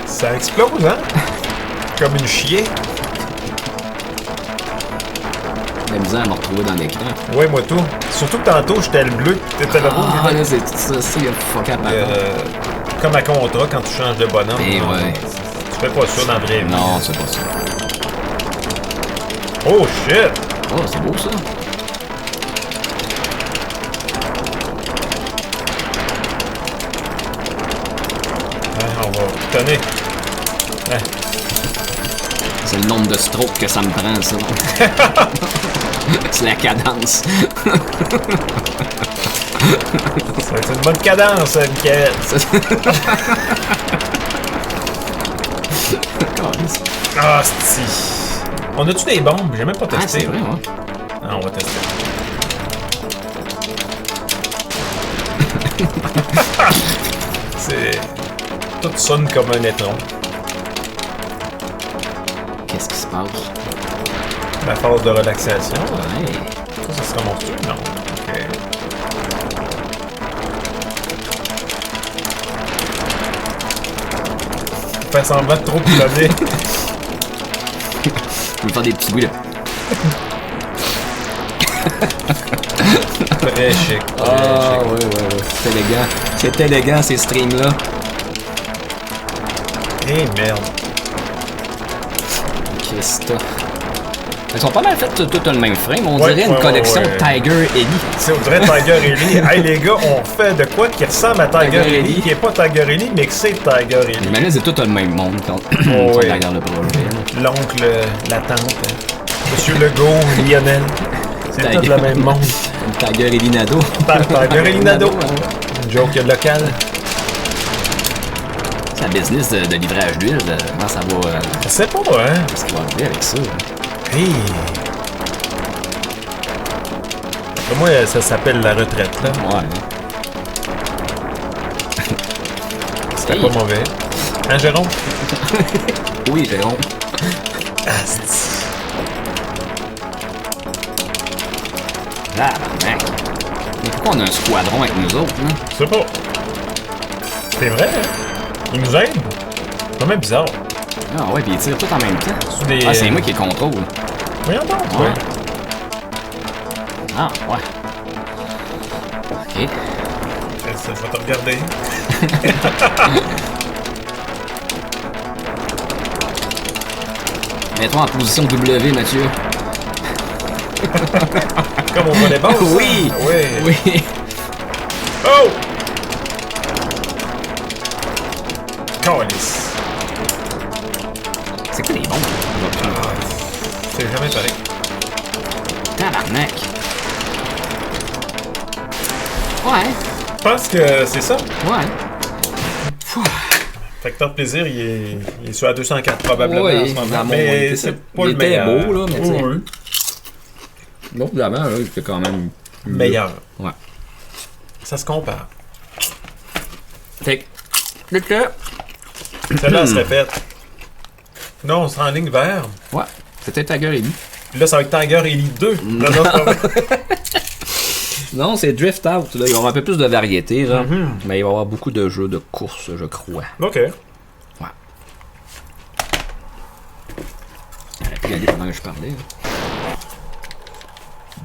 Ça explose, hein? Comme une chier. La misère à me retrouver dans l'écran. Ouais, moi tout. Surtout que tantôt, j'étais le bleu, t'étais le rouge. Ah, là, c'est tout ça. C'est fuck up. Comme à contrat, quand tu changes de bonhomme. Eh ouais. Tu fais pas ça dans la vraie vie. Non, c'est pas ça. Oh shit! Oh, c'est beau ça. On va tonner. Ouais. C'est le nombre de strokes que ça me prend, ça. C'est la cadence. C'est une bonne cadence, Michael. Ah, si. On a-tu des bombes? J'ai même pas Ah, testé. c'est vrai, hein? Ah, on va tester. C'est... Tout sonne comme un étron. Qu'est-ce qui se passe? Ma phase de relaxation. Ouais. Ça sera mon truc? Non. Ok. Faire semblant de trop piloter. Je vais faire des petits bruits là. Très chic. Ah, ouais. C'est élégant. C'est élégant ces streams-là. Eh merde. Qu'est-ce que Ils sont pas mal fait tout le même frame. On Ouais, dirait une collection ouais. Tiger Ellie. C'est on dirait Tiger Ellie. Hey les gars, on fait de quoi qui ressemble à Tiger Tiger Ellie, Ellie. qui est pas Tiger Ellie, mais que c'est Tiger Ellie. Mais c'est tout le même monde quand Oh, on ouais. regarde le projet. L'oncle, la tante, Monsieur Legault, Lionel. C'est tout Tiger. le même monde. Tiger Ellie Nado. Tiger Ellie Nado. Une joke locale. C'est un business de livrage d'huile. Comment ça va... Je sais pas, hein. Qu'est-ce qu'il va arriver avec ça? Hey. Pour moi, ça s'appelle la retraite, là. Ouais. C'était Hey. pas mauvais. Hein, Jérôme? Oui, Jérôme. Asti. Ah, mec. Mais pourquoi on a un squadron avec nous autres, là? Je sais pas. C'est vrai, hein? Ils nous aident. C'est quand même bizarre. Ah ouais, pis ils tirent tout en même temps. C'est des... Ah, c'est moi qui le contrôle. Voyons donc, Ouais. ouais. Ah, ouais. Ok. Ça, je vais te regarder. Mets-toi en position W, Mathieu. Comme au volleyball, ça? Oui! Oui. Oui! Oh! Calice. C'est quoi les bombes? C'est jamais pareil. Tabarnak! Ouais, Je pense que c'est ça. ouais. Facteur de plaisir, il est sur la 204 probablement Oui, en ce moment. dans mon- Mais il c'est était- pas il le était meilleur. beau, là, mais tu sais. Oui. L'autre d'avant, là, c'était quand même... Meilleur. Ouais. Ça se compare. Fait que... Celle-là, elle se répète. Non, on sera en ligne vers. Ouais, c'était Tiger Ellie. Puis là, ça va être Tiger Elite 2. Non, non, pas vrai. Non, c'est Drift Out, là. Il va y avoir un peu plus de variété, là. Mais il va y avoir beaucoup de jeux de course, je crois. OK. Ouais. J'aurais pu y aller pendant que je parlais. Là.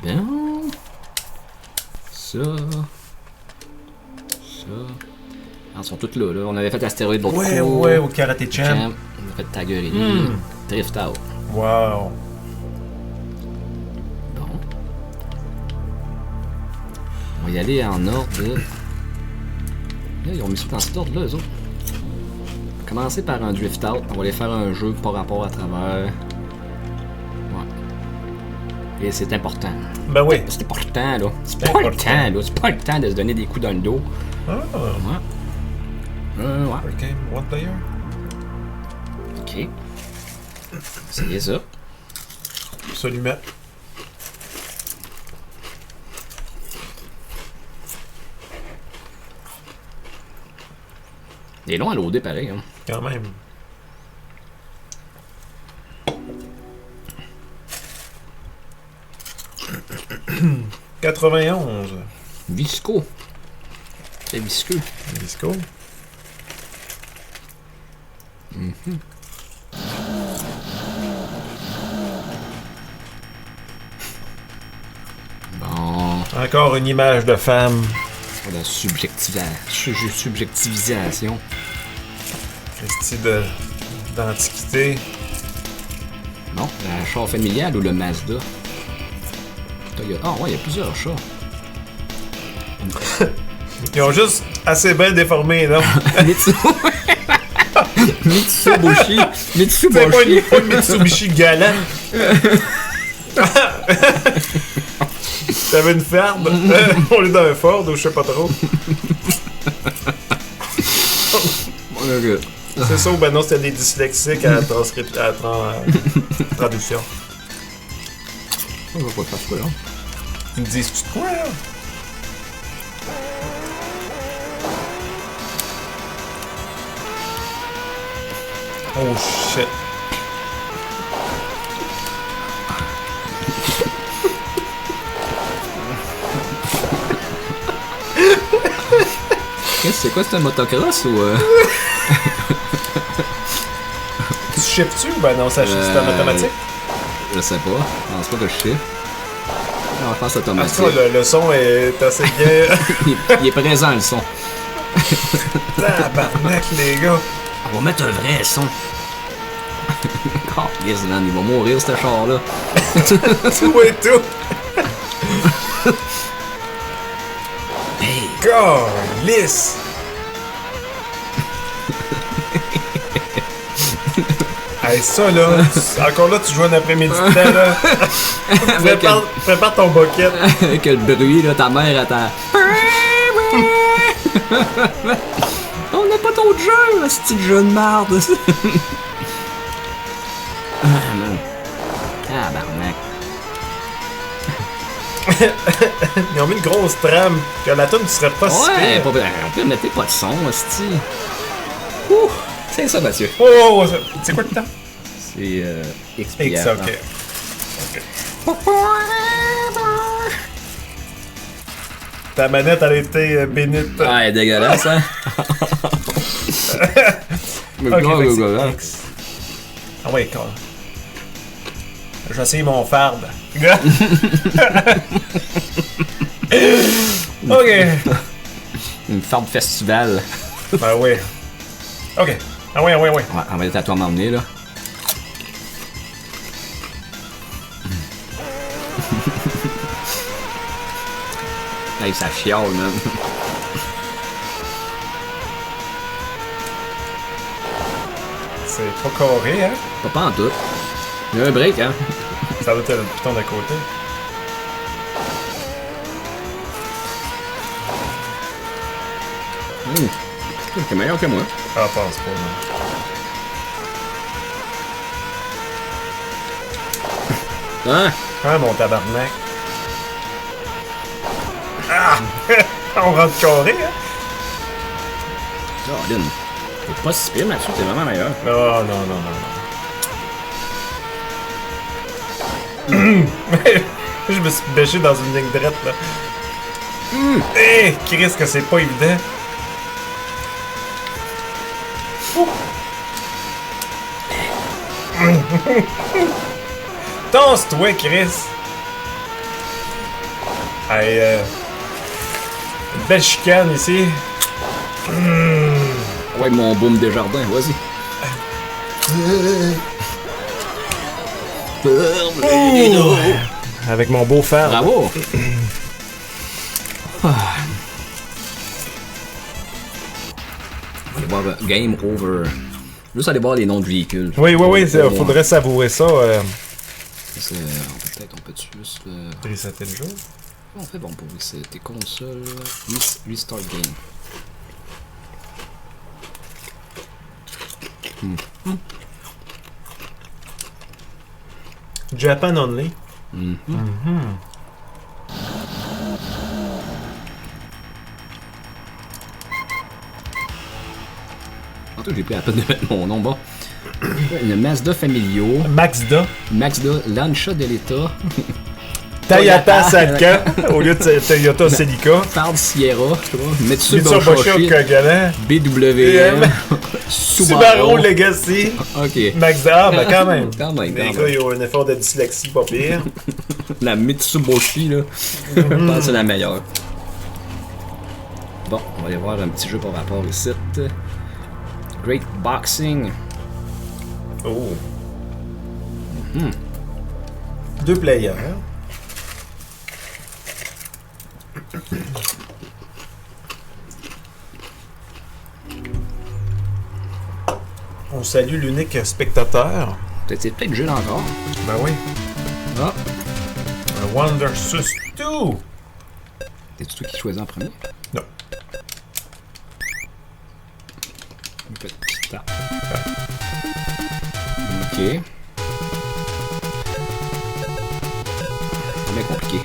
Bien. Ça. Ah, ils sont tous là, là. On avait fait Astéroïde l'autre Ouais, fois. ouais, au Karate Champ. Champ. On a fait Tiger Ellie. Drift Out. Wow. Bon. On va y aller en ordre de... Là, ils ont mis ça dans cet ordre-là, eux autres. On va commencer par un Drift Out. On va aller faire un jeu par rapport à travers... Ouais. Et c'est important. Ben oui. C'est important, là. C'est pas important. le temps, là. C'est pas le temps de se donner des coups dans le dos. Ah, Ouais. Ouais. OK. One player. OK. C'est ça. Absolument. Il est long à loader, pareil. Hein. Quand même. « 91. Visco. C'est visqueux. Disco. Bon. Encore une image de femme. La subjectivisation. Christy d'antiquité. Non, la char familiale ou le Mazda? Ah ouais, il y a plusieurs chats. Ils ont juste assez bien déformé, non? Mitsubishi. C'est pas une Mitsubishi galant. T'avais une ferme au lieu d'un Ford ou je sais pas trop. C'est ça ou ben non, c'était des dyslexiques à la traduction. On va pas faire ça, là. Ils me disent, tu de quoi, là? Oh shit. C'est quoi, c'est un motocross ou Tu chiffres-tu ou ben non, ça c'est en automatique? Je sais pas. Je pense pas que je chiffre. Non, je pense que c'est Ah, automatique. ça, le son est assez bien. il est présent, le son. Tabarnak, les gars. On va mettre un vrai son. Oh, yes, man, il va mourir, ce char-là. Tout et tout. Hey! God, lisse. Hey, ça là, encore là, tu joues un après-midi de temps là. Prépare ton bucket. Avec le bruit, là, ta mère attend. On n'a pas d'autre jeu, ce petit jeu de merde. Ah, man. Tabarnak. Ils ont mis une grosse trame. Que la tune ne serait pas si Ouais, pire. on peut mettre pas de son, hostie. Ouh, c'est ça, Mathieu. Oh, c'est quoi le temps? C'est X, XP. ok. Ta manette, elle a été bénite. Ah, elle est dégueulasse, hein? Mais Ok, quoi, fait que quoi, c'est quoi, X. Ah ouais, quand. Je vais essayer mon farde. Ok. Une farde festival. Ben oui. Ok. Ah ouais, ouais, ouais. Ouais, on va être à toi m'emmener, là. Hey, ça chiale, man. C'est pas carré, hein? Pas en tout. Il y a un break, hein? Ça doit être le piton d'à côté. C'est meilleur que moi. Ah, pense pas, non. Hein? Ah, mon tabarnak. Ah! On rentre carré, hein? Jordan. T'es pas si pire, Mathieu, t'es vraiment meilleur. Non, non, non, non, non. Je me suis bêché dans une ligne droite, là. Hé! Chris, que c'est pas évident. Danse-toi, Chris! Hey, une belle chicane ici. Ouais, mon boom des jardins, vas-y. Avec mon beau fer. Bravo! On va aller voir Game Over. Juste aller voir les noms de véhicules. Oui, oui, oui, Au moins. faudrait savourer ça. Peut-être on peut juste. Resetter le jeu. On fait bon pour resetter console. Restart game. Japan only. Tantôt, j'ai pris la peine de mettre mon nom. Bon. Une Mazda Familio. Mazda. Mazda Lancia Delta. Toyota Salcan au lieu de Toyota Celica. Ford Sierra. Mitsubishi Mitsubishi. Kogana. BWM. Subaru Legacy. Ok. Mazda, ah, ben quand même. Quand même, Les quand gars, même. ils ont un effort de dyslexie pas pire. La Mitsubishi, là. Je pense que c'est la meilleure. Bon, on va aller voir un petit jeu par rapport au site. Great Boxing. Oh. 2 players. On salue l'unique spectateur. C'est peut-être jeune encore. Ben oui. Ah. Un Wonder Sus 2. C'est toi qui choisis en premier? Non. Une petite tape. Ok. C'est bien compliqué.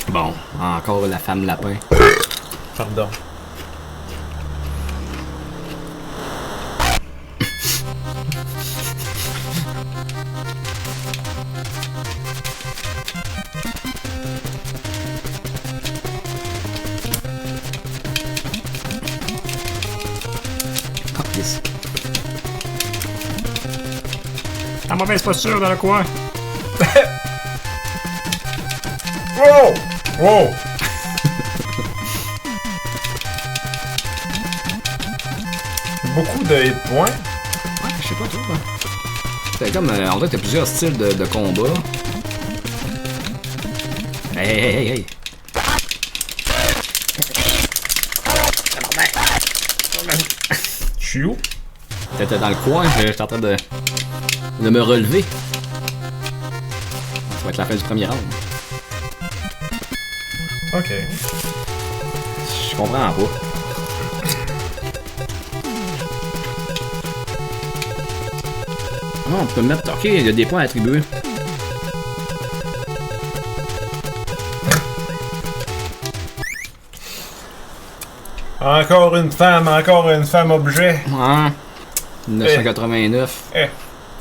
Bon, encore la femme lapin. Pardon. Yes. Ta mauvaise posture dans le coin. Wow! Wow! Beaucoup de hit points. Ouais, je sais pas trop. Hein. C'est comme, on dirait que t'as plusieurs styles de combat. Hey, hey, hey, hey. Je suis où? T'étais dans le coin, j'étais en train de me relever. Ça va être la fin du premier round. Ok. Je comprends pas. Ah, on peut mettre... Ok, il y a des points à attribuer. Encore une femme objet. Ah, 1989. Eh,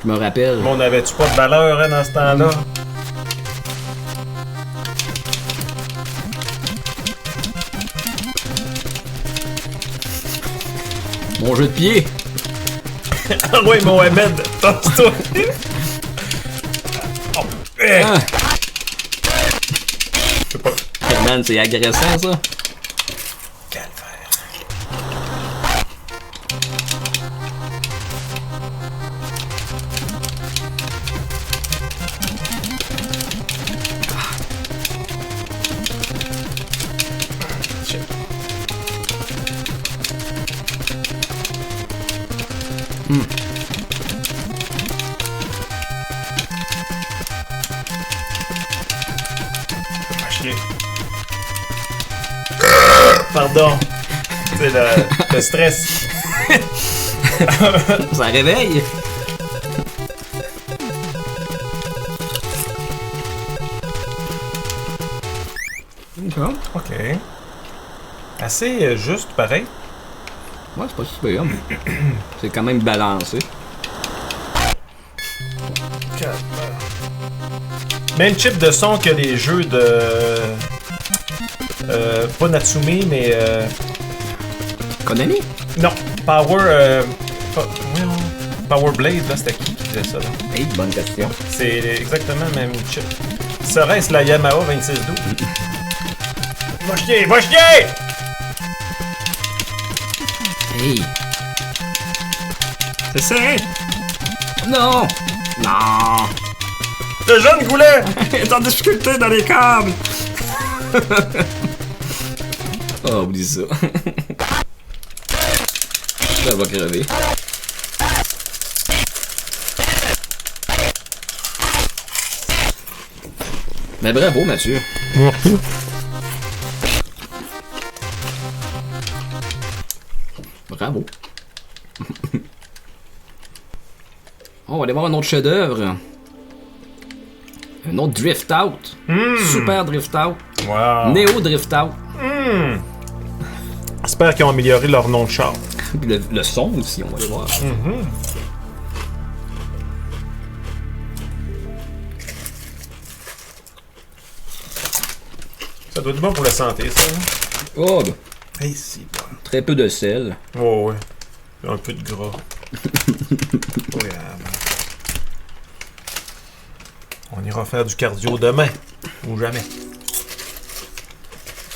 Je me rappelle. on avait-tu pas de valeur hein, dans ce temps-là? Mon jeu de pied. Ah oui, Mohamed, tasse-toi! Oh, eh. Ah. Je sais pas. Hey, man, c'est agressant ça. Calvaire. Shit. Ah, chier. Pardon. C'est le stress. Ça réveille. Ok. Assez juste, pareil. Ouais, c'est pas super. C'est quand même balancé. Même type de son que les jeux de... pas Natsumi, mais... Konami? Non, Power Blade, là, c'était qui faisait ça, là? Hey, bonne question. C'est exactement le même chip. Serait-ce la Yamaha 2612? Va chier, va chier! Hey. C'est serré. Non! Non! Le jeune goulet! Il est en difficulté dans les câbles. Oh, oublie ça. Ça va crever. Mais bravo, Mathieu. Bravo. On va aller voir un autre chef-d'œuvre. Un autre Drift Out. Super Drift Out. Wow. Neo Drift Out. J'espère qu'ils ont amélioré leur nom de char. Puis le son aussi, on va aller voir. Ça doit être bon pour la santé, ça. Hein? Oh, ben, Hey, c'est bon. très peu de sel. Oh, ouais. Un peu de gras. Ouais, on ira faire du cardio demain. Ou jamais.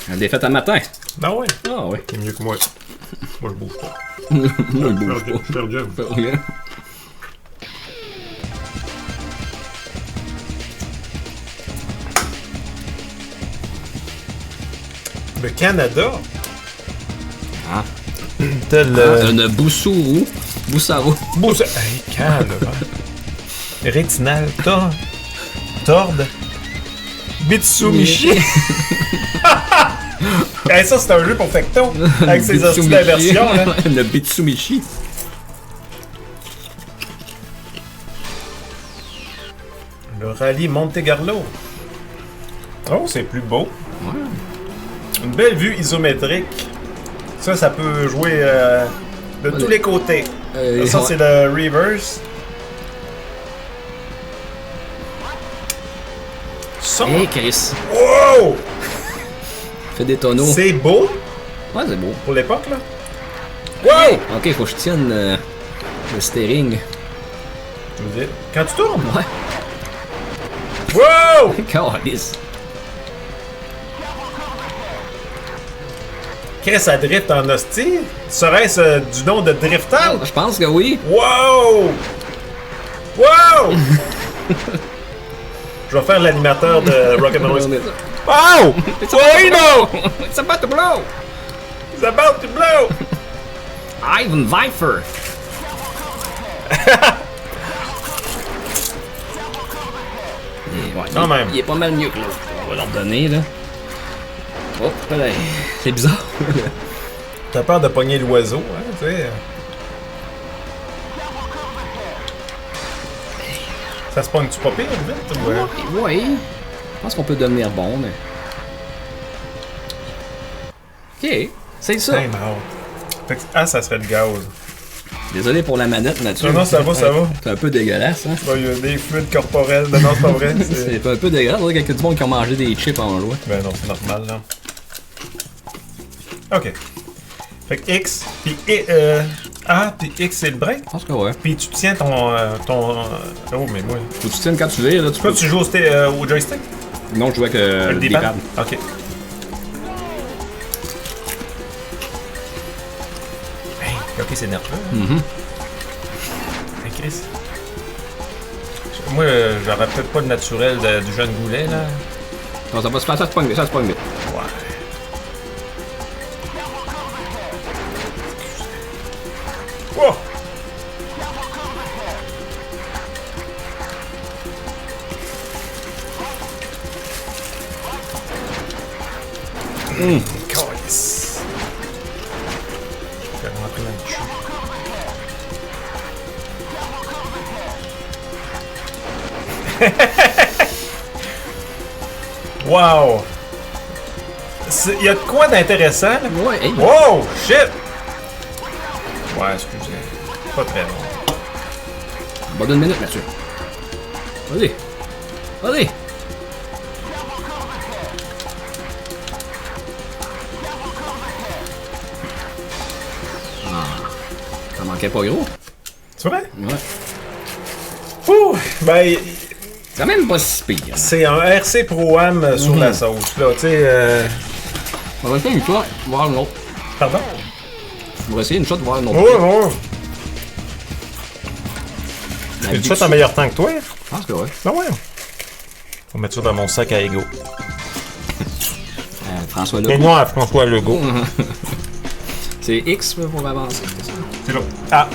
La défaite à matin. Ben ouais. Ah ouais. C'est mieux que moi. Moi, je bouge pas. Moi, je bouge pas. Je perds bien. Rien. Le Canada. Ah. Tel. Un Boussuru. Boussaro. Hey, calme. Rétinal. Tord. Bitsumichi. Hey, ça, c'est un jeu pour Fecto. Avec ses hosties d'inversion, là. Le Bitsumichi. Le rallye Monte-Carlo. Oh, c'est plus beau. Ouais. Une belle vue isométrique. Ça peut jouer de tous les côtés. Ça, c'est le reverse. Son. Hey, Chris. Wow! Fait des tonneaux. C'est beau Ouais, c'est beau. pour l'époque, là. Wow! Ok, faut que je tienne le steering. Je veux dire, quand tu tournes? Ouais. Wow! Calice. Qu'est-ce ça drift en hostie? Serait-ce du nom de Drift Out? Je pense que oui. Wow! Wow! Je vais faire l'animateur de Rock'n'Roll. Wow! no! It's about to blow! It's about to blow! Ivan Viper! Quand même. Il est pas mal mieux que l'autre. On va leur donner, là. Oh, là, c'est bizarre. T'as peur de pogner l'oiseau, hein, tu sais. Ça se pogne-tu pas pire, vite? Ou... Oui. Je pense qu'on peut devenir bon, mais... Ok, c'est ça. Time out. Fait que- ah, ça serait le gaz. Désolé pour la manette, Mathieu. Non, ça va, ça va. C'est un peu dégueulasse, hein. Il y a des fluides corporels. Ben non, c'est pas vrai. C'est un peu dégueulasse. Il y a quelques du monde qui ont mangé des chips en jouant. Ben non, c'est normal, là. Ok. Fait que X, puis A, puis X, c'est le break. Je pense que ouais. Puis tu tiens ton... oh, mais moi... Faut que tu tiennes quand tu veux, là. Tu Toi, peux... tu joues au joystick? Non, je jouais avec Le le D-pad? D-pad. Ok. Hey, ok, c'est nerveux. Hey, Chris. Moi, j'aurais peut-être pas le naturel du jeune Goulet, là. Non, ça va se faire, ça se pogne vite, ça se pogne vite. Ouais. Oh! Calice. Je vais rentrer dans le cul. Wow! Il y a de quoi d'intéressant, là? Ouais, hey. Wow! Shit! Ouais, excusez. Pas très long. Bon, donne une minute, Mathieu. Vas-y. Vas-y. Ça manquait pas gros. C'est vrai? Ouais. Ouh! Ben, C'est quand même pas si pire. Hein. c'est un RC Pro-Am sur la sauce, là. Tu sais, On va essayer une fois, voir une autre. Pardon? On va essayer une shot, voir une autre. Ouais, ouais. La Tu vie fais de- un meilleur temps que toi? Je pense que ouais. Ah ouais. On va mettre ça dans mon sac à Ego. François Et Legault. moi, François Legault. C'est X pour avancer, c'est ça? C'est là. Ah,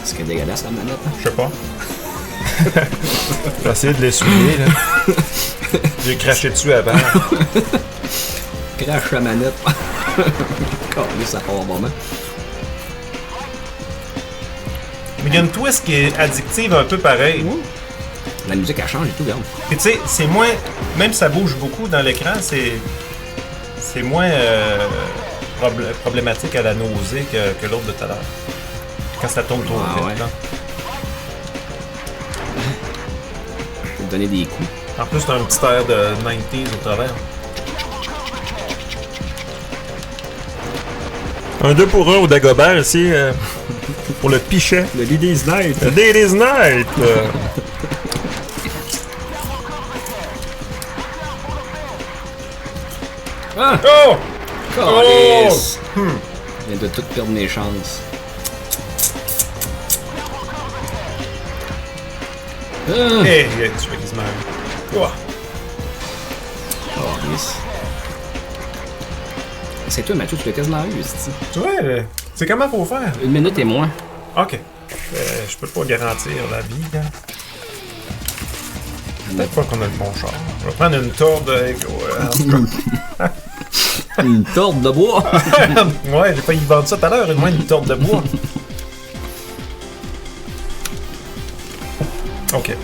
C'est que dégueulasse la manette. Hein? je sais pas. J'ai essayé de l'essuyer, là. J'ai craché dessus avant. Crache la manette. Calme, ça part bon, hein? Mais il y a une twist qui est addictive un peu pareil. La musique, elle change et tout, regarde. Et tu sais, c'est moins... Même ça bouge beaucoup dans l'écran, c'est moins problématique à la nausée que l'autre de tout à l'heure. Quand ça tourne trop Ah, vite. ouais. Là. Faut te donner des coups. En plus, t'as un petit air de 90s au travers. Un 2 pour 1 au Dagobert ici, pour le pichet. Le Ladies Night. Le Ladies Night! Ah! Oh! Calice! Je viens de tout perdre mes chances. Ah! Hey, tu fais quasiment... Oh. Calice. C'est toi, Mathieu, tu l'as quasiment eu, c'est Tu vois, c'est comment faut faire? Une minute et moins. Ok. Je peux pas garantir la vie, là. Peut-être pas qu'on a le bon char. Je vais prendre une tour de... Une torde de bois. Ouais, j'ai failli vendre ça tout à l'heure, au moins une tour de bois. Ok.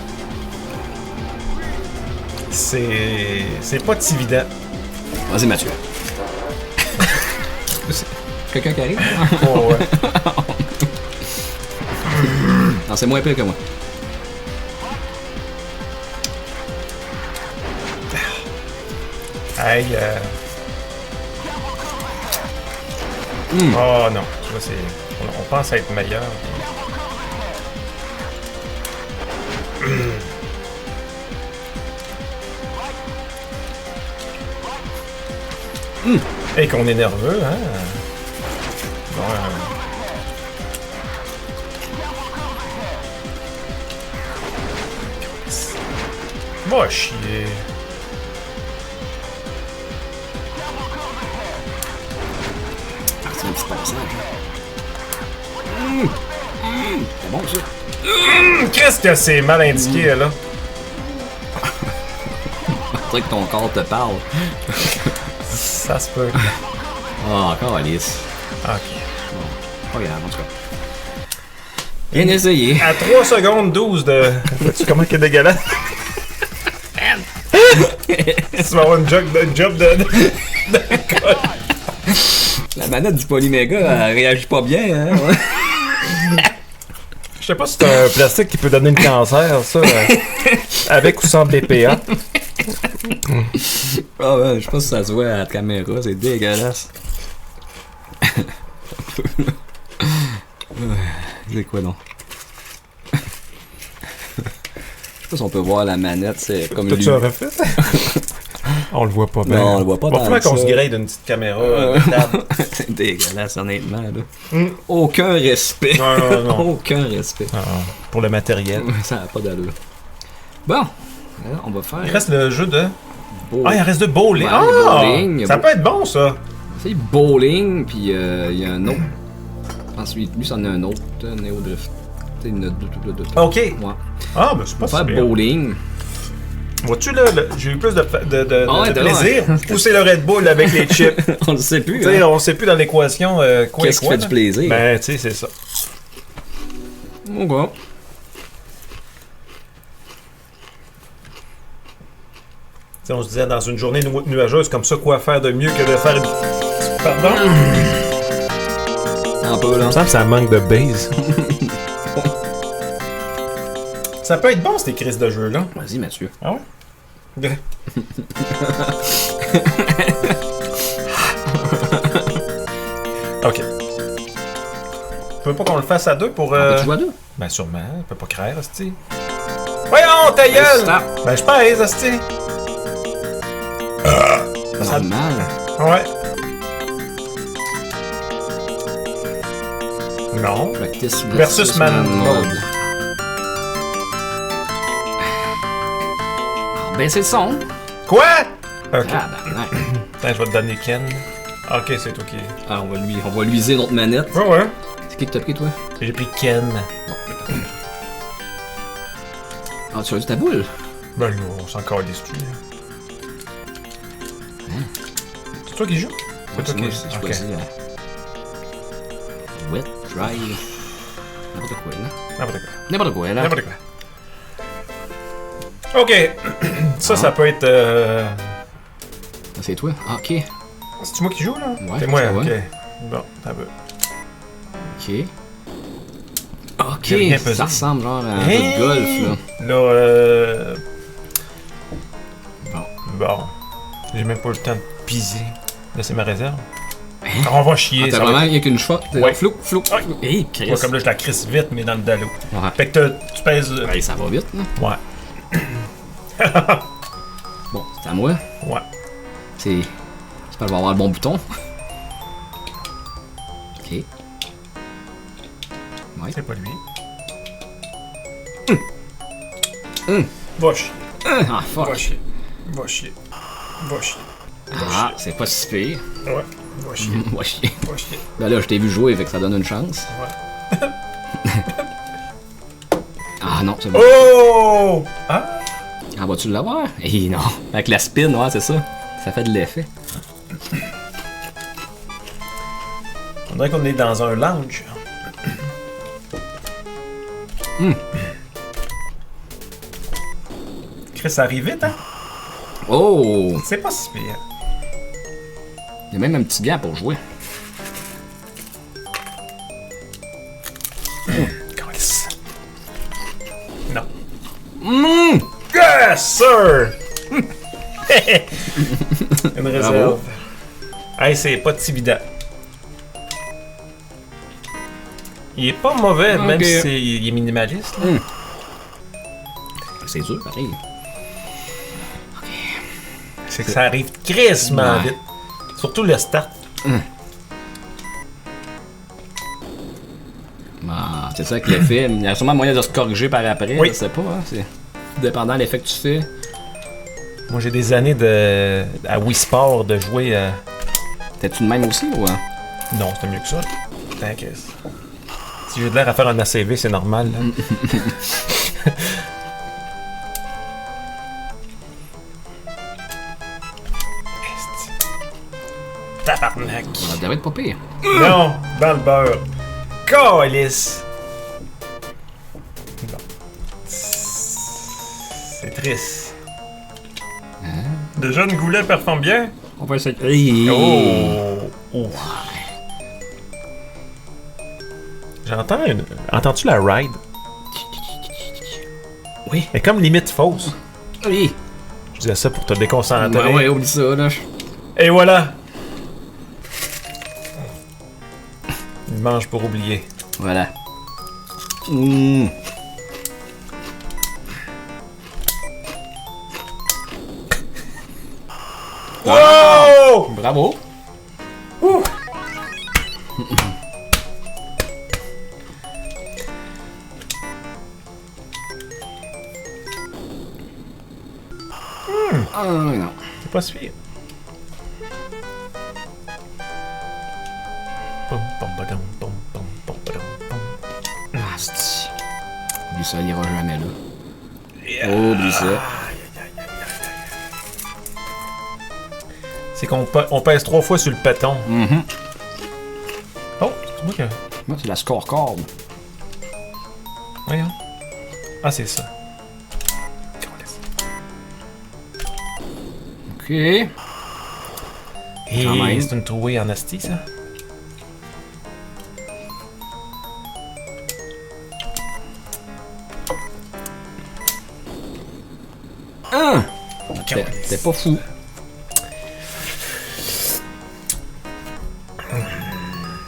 C'est pas si évident. Vas-y, Mathieu. Quelqu'un qui arrive? Oh, ouais. Non, c'est moins pire que moi. Hey, Oh non, tu vois, on pense être meilleur. Et qu'on est nerveux, hein? Bon, va chier. C'est un petit passage. C'est bon, ça. Qu'est-ce que c'est mal indiqué, là? On dirait que ton corps te parle. Ça se peut. Ah, encore Alice. Ok. Pas grave, en tout cas. Bien essayé. À 3 secondes 12 de... Vois-tu comment qu'il est dégueulasse? Tu vas avoir une job de La manette du Polyméga, elle réagit pas bien, hein? Je sais pas si c'est un plastique qui peut donner le cancer, ça. Avec ou sans BPA. Ah ouais, je sais pas si ça se voit à la caméra, c'est dégueulasse. C'est quoi donc? Je sais pas si on peut voir la manette, c'est comme T'as-tu un reflet? On le voit pas bien. Non, on le voit pas bien. tant Va falloir que qu'on ça. se grade d'une petite caméra. Table. C'est dégueulasse, honnêtement, là. Aucun respect. Non, non, non. Aucun respect. Ah, pour le matériel. Ça n'a pas d'allure. Bon, là, on va faire... Il reste le jeu de... Beau- Ah, il reste de bowling. Ouais, Ah! bowling, Ça peut être bon, ça. C'est bowling, puis il y a un autre. Je pense que lui, c'en a un autre. Neo Drift. Tu sais, il y en a deux. OK. Ouais. Ah, ben c'est On pas va faire si bien. bowling. Vois-tu, là, j'ai eu plus de Ah ouais, plaisir. Pousser le Red Bull avec les chips. On le sait plus, Tu sais, hein. on sait plus dans l'équation quoi Qu'est-ce et qui quoi. fait du plaisir? Ben, tu sais, c'est ça. Mon gars. Tu sais, on se disait dans une journée nuageuse comme ça, quoi faire de mieux que de faire... Pardon? Un peu, là. Il me semble que ça manque de base. Ça peut être bon, ces crises de jeu-là. Vas-y, Mathieu. Ah ouais? Ok. Tu veux pas qu'on le fasse à deux pour... Peux-tu jouer à deux? Ben sûrement, on peut pas craindre, hostie. Voyons, ta gueule! Stop. Ben je pèse, hostie. Normal. Ouais. Non. Practice Versus man mode. Ben, c'est le son. Quoi? Ok. Ah, ben, ouais. Attends, je vais te donner Ken. Ok, c'est toi qui... Ah, on va lui user notre manette. Ouais, ouais. C'est qui que t'as pris, toi? J'ai pris Ken. Ah, tu as eu ta boule? Ben là, on s'en calisse dessus. C'est toi qui joues? C'est toi moi, qui... j'ai Ok. choisi. Wet, dry. N'importe quoi, là. N'importe quoi. N'importe quoi, là. N'importe quoi. Ok. Ça peut être... C'est toi? Ah, ok. C'est-tu moi qui joue, là? Ouais, C'est moi, c'est ok. moi. Bon, ça va. Ok. J'ai rien Ok, pesé. ça ressemble genre à un jeu de golf, là. Là, Bon. Bon. J'ai même pas eu le temps de piser. Là, c'est ma réserve. On va chier. Ah, t'as ça vraiment va rien qu'une shot? Ouais. Flou, flou. Ah. Hey, être- Chris. Ouais, comme là, je la crisse vite, mais dans le dallo. Ouais. Fait que tu pèses... Hey, ça va vite, là. Ouais. Bon, c'est à moi. Ouais. C'est... J'espère que je vais avoir le bon bouton. Ok. Ouais. C'est pas lui. Hum. Va chier. Ah, fuck. Va chier. Va chier. Va chier. Ah, c'est pas si pire. Ouais. Va chier. Moi, chier. Va chier. Ben là, je t'ai vu jouer, fait que ça donne une chance. Ouais. Ah non, c'est bon. Oh! Ah! Ah, vas-tu l'avoir? Eh non. Avec la spin, ouais, c'est ça. Ça fait de l'effet. On dirait qu'on est dans un lounge. Chris, ça arrive vite, hein? Oh! C'est pas si pire. Il y a même un petit gars pour jouer. Calice. Non. Yes, sir! Une réserve. Hey, c'est pas évident. Il est pas mauvais, même Ok. si il est minimaliste. Là. C'est dur, pareil. C'est que ça arrive crissement Ouais. vite. Surtout le start. Ah, c'est ça que l'effet. Il y a sûrement moyen de se corriger par après. Oui. Je sais pas, hein. C'est dépendant de l'effet que tu fais. Moi, j'ai des années à Wii Sport de jouer à... T'es-tu de même aussi ou. Hein? Non, c'était mieux que ça. T'inquiète. Si j'ai de l'air à faire un ACV, c'est normal. Là. Esti. Tabarnak. Ça devrait être pas pire. Non, dans le beurre. Calice. Bon. C'est triste. Déjà, une goulet performe bien. On va essayer. Oh! Oh. J'entends une... Entends-tu la ride? Oui. Elle est comme limite fausse. Oui. Je disais ça pour te déconcentrer. Ben ouais, oublie ça, là. Et voilà! Il mange pour oublier. Voilà. Mmh. Wow! Bravo. Ouh. Ah, non. C'est pas suffisant. Pom, pom, badum, pom, pom, pom, badum, pom. Ah, c'est. Oublie ça, il ira jamais là. Oublie ça. C'est qu'on pèse 3 fois sur le péton. Mhm. Oh, c'est moi que... Moi, c'est la scorecard. Voyons. Ah, c'est ça. Ok. Et Quand même. c'est une trouée en asti, ça? Ah! T'es pas fou.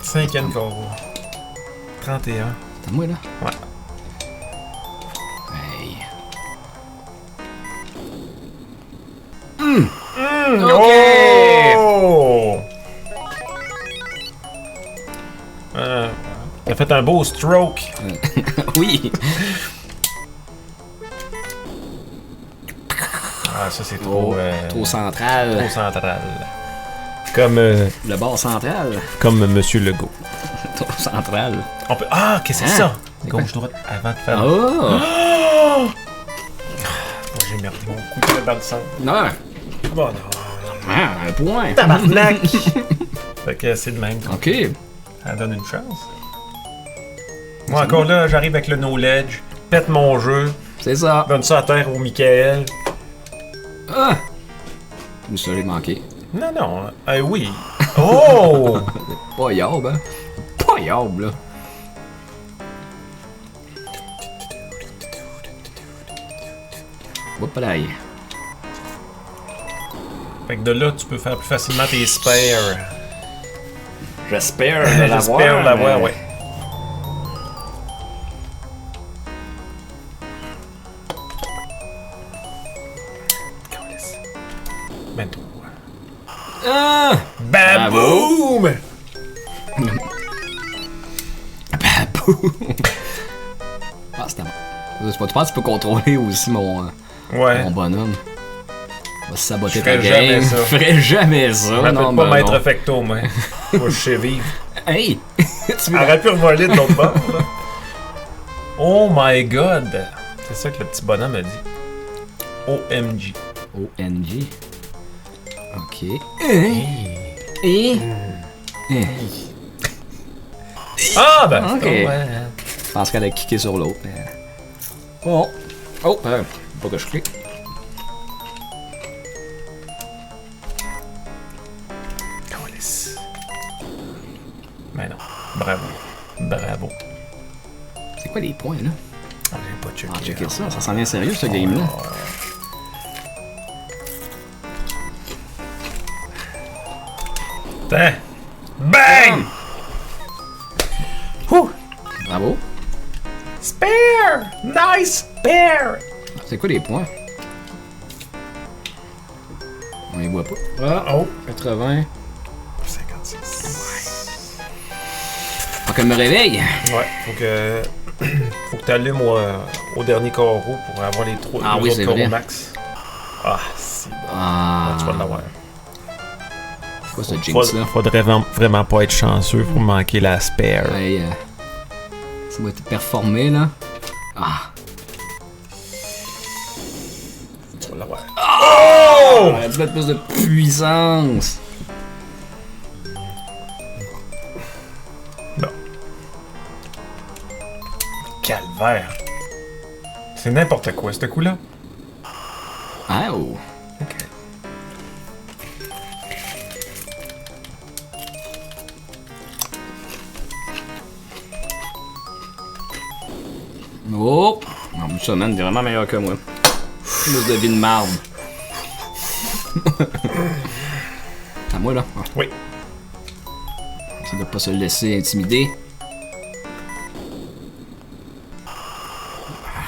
Cinquième corps. 31. C'est à moi, là? Ouais. Hey. Ok! Oh! T'as fait un beau stroke. Oui. Ah, ça c'est trop... Trop central. trop central. Comme, Le bord central. comme Monsieur Legault. Trop central. On peut... Ah, qu'est-ce que c'est Hein? ça? Gauche-droite avant de faire... Oh! Oh! J'ai mis mon coup dans le centre. Non. Bon, non. Ah, un point. Tabarnak! Fait que c'est de même. Ok. Elle donne une chance. Moi, encore là, j'arrive avec le knowledge, pète mon jeu, C'est ça. donne ça à terre au Michael. Ah! Ça, j'ai manqué. Non, non. Oui. Oh! Pas yob, hein? Pas yob, là. Hop là. Fait que de là, tu peux faire plus facilement tes spares. J'espère J'espère l'avoir, ouais. Ben, toi. Ah! Baboum! Ah, c'était bon. Tu penses que tu peux contrôler aussi mon Ouais. bonhomme? Va se saboter Je ta ferais jamais game. ça. Je ferais jamais ça. Je m'appelle Non, pas ben Maître non. Fecto, moi. Moi, je sais vivre. Hey! Tu veux Elle aurait pu revoler de l'autre bord, là. Oh my god! C'est ça que le petit bonhomme a dit. OMG. ONG. Ok. Et? Ah, ben, Ok. oh, ouais. Je pense qu'elle a kické sur l'autre. Mais... Bon. Oh, pas que je clique. Câlisse. Ben non. Bravo. Bravo. C'est quoi les points, là? Ah, j'ai pas checké. Ah, checker ça. Ça s'en vient sérieux, ce game-là. Tiens. Bang! Ouh! Spare! Nice spare! C'est quoi les points? On les voit pas. Ah, Oh! 80. 56. Faut qu'elle me réveille. Ouais, faut que t'allumes au dernier carreau pour avoir les trois Ah les oui, autres c'est carreaux vrai. max. Ah, c'est bon. Ah. Tu vas l'avoir. C'est quoi ce jinx là? Faudrait vraiment pas être chanceux pour manquer la spare. Ouais, ça va être performé là. Ah. Tu vas l'avoir. Oh! On va mettre plus de puissance. Non. Calvaire. C'est n'importe quoi, ce coup-là. Ah oh. Ok. Oh! En plus, ça, man, t'es vraiment meilleur que moi. Plus de vie de marde. C'est à moi, là. Ah. Oui. Ça doit pas se laisser intimider.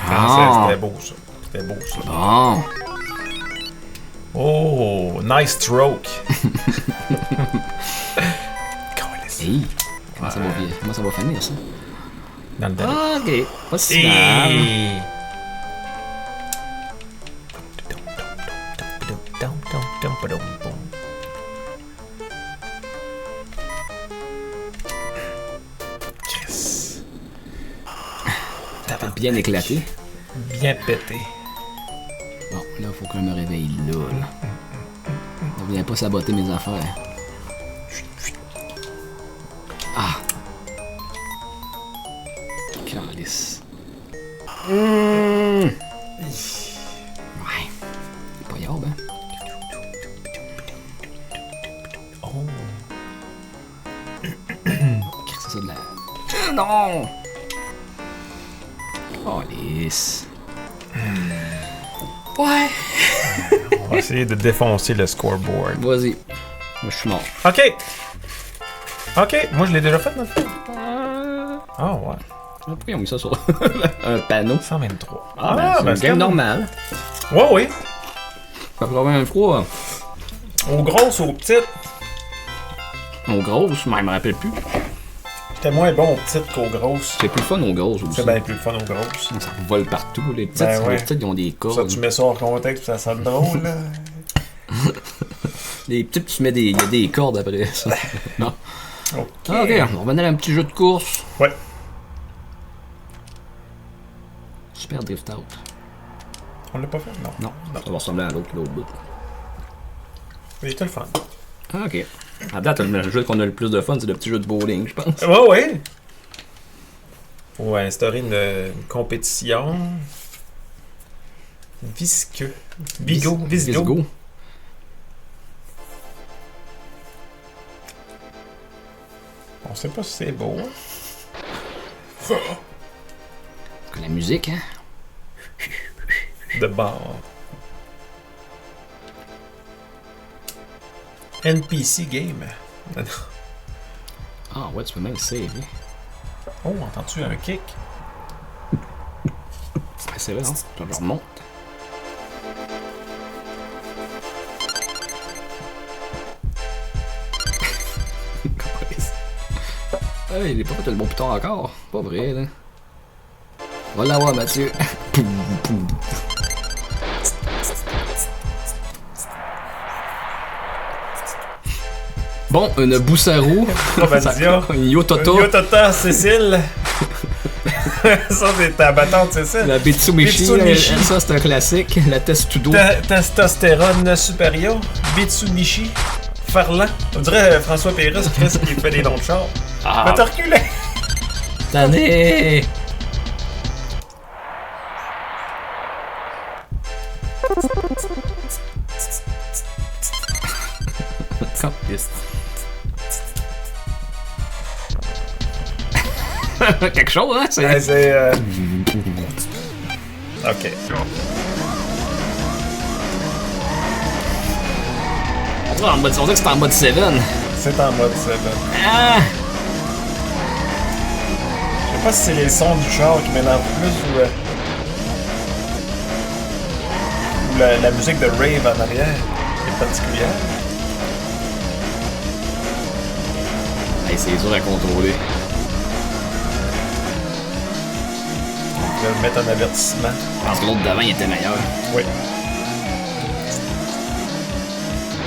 Ah. C'était beau, ça. C'était beau, ça. Bon. Oh, nice stroke. Hey. Comment ça va finir, ça? Dans le dernier. Ah, ok. Pas si mal. Chris. T'as bien éclaté. Bien pété. Bon, là, faut que je me réveille là. Ne viens pas saboter mes affaires. Ah! Calice. Ouais. C'est pas grave, hein? Oh. C'est ça de la... Non! Calice. Ouais. On va essayer de défoncer le scoreboard. Vas-y. Moi, je suis mort. Ok. Ok, moi je l'ai déjà fait, notre fait. Ah ouais. Pourquoi ils ont mis ça sur un panneau? 123. C'est une game normale. Ouais, oui. 83. Aux grosses, aux petites. Aux grosses, mais je me rappelle plus. J'étais moins bon aux petites qu'aux grosses. C'est plus fun aux grosses aussi. C'est bien plus fun aux grosses. Ça vole partout. Les petites, Ben ouais. les petites, ils ont des Ça, cordes. tu mets ça en contexte, ça sonne drôle, là. Les petites, tu mets des... Il y a des cordes après ça. Non. Ok. Ah, ok, on revenait à un petit jeu de course. Ouais. Super Drift Out. On l'a pas fait? Non. Non, ça va ressembler à l'autre bout. Mais c'était le fun. Ah, ok. À date, le jeu qu'on a le plus de fun, c'est le petit jeu de bowling, je pense. Ouais, ouais. Faut instaurer une compétition. Visqueux. Visgo. Visgo. On sait pas si c'est beau. La musique, hein? De bord. NPC game. Ah ouais, tu peux même saver. Oh, entends-tu un kick? C'est vrai, non? Je remonte. Hey, il est pas fait le bon piton encore. Pas vrai, là. Va l'avoir, Mathieu. Bon, une Boussarou. Probadia. Une Yotota. Yotota, Cécile. Ça, c'est ta battante, Cécile. La Bitsumishi. Bitsumishi. Ça, c'est un classique. La Testudo. Testostérone supérieure. Bitsumishi. Farlan. On dirait François Pérusse qui fait des noms de char. Ah. Va te reculer. Tenez. Quelque chose, hein? C'est... C'est. Ok. On dirait que c'est en mode 7. C'est en mode 7. Ah! J'ai sais pas si c'est les sons du char qui m'énervent plus ou la musique de rave en arrière est particulière. Hey, c'est dur à contrôler. Je vais mettre un avertissement. Je pense que l'autre d'avant, il était meilleur. Oui.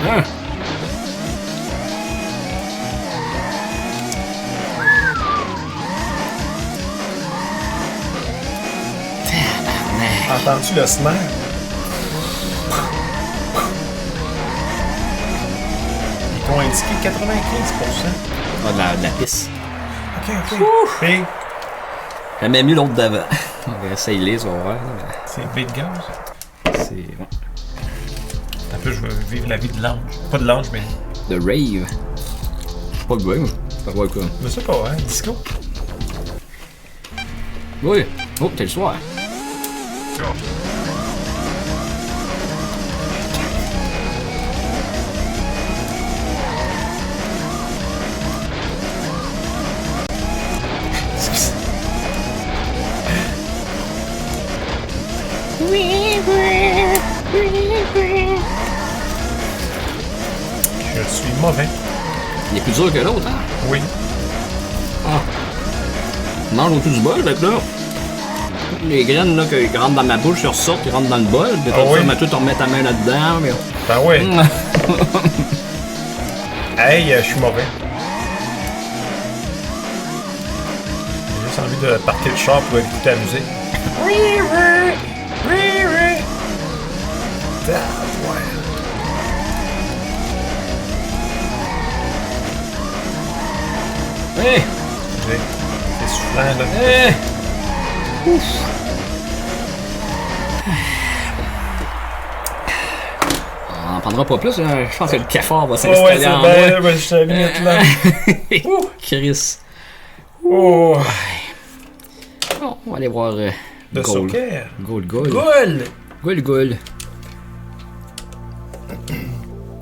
Hein? Entends-tu le snare? Ils t'ont indiqué 95%. Ah, de la pisse. Ok. Et J'aimais mieux l'autre d'avant. On va essayer ça va voir. c'est B de gaz. C'est. Ouais. Un peu, je veux vivre la vie de l'ange. Pas de l'ange, mais. The Rave. C'est pas le Rave. Ça va quoi? Mais c'est pas, hein? Disco. Oui. Oh, t'es le soir. Je suis mauvais. Il est plus dur que l'autre, hein? Oui. Ah. Je mange autour du bol, là. Les graines là, qui rentrent dans ma bouche, ils ressortent, ils rentrent dans le bol. Puis Ah oui? ça, tu remets ta main là-dedans. Mais... Ben oui. Hey, je suis mauvais. J'ai juste envie de partir le char pour écouter la musique. Oui. Hey! C'est soufflant, là. Hey! Ouf! On en prendra pas plus, hein. Je pense que le cafard va s'installer en moi. Ouais, je suis à la limite, là. Chris. Oh! Bon, on va aller voir Le Goal. soccer. Goal. Goal!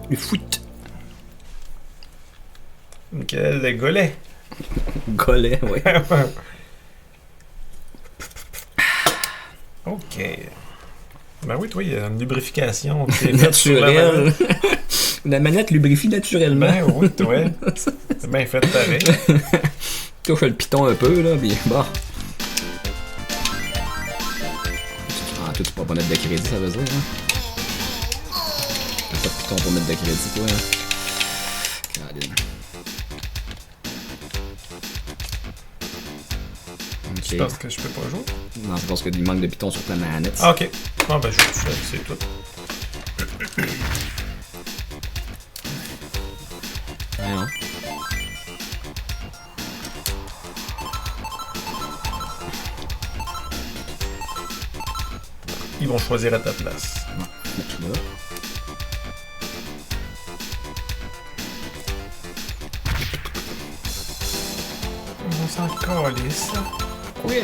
Le foot. Quel golet. Golet, oui. Ok. Ben oui, toi, il y a une lubrification qui est faite sur la Naturel. manette. La manette lubrifie naturellement. Ben oui, toi. C'est bien fait pareil. Touche le piton un peu, là, bien bon. Ah, toi, tu peux pas mettre de crédit, ça veut dire, hein? T'as pas de piton pour mettre de crédit, toi, hein? Caroline. Je pense que je peux pas jouer. Non, c'est parce qu'il manque de pitons sur ta manette. Ah, ok. Ah, ben je joue, c'est tout. Non. Ils vont choisir à ta place. Non, là. On s'en calisse. Oui.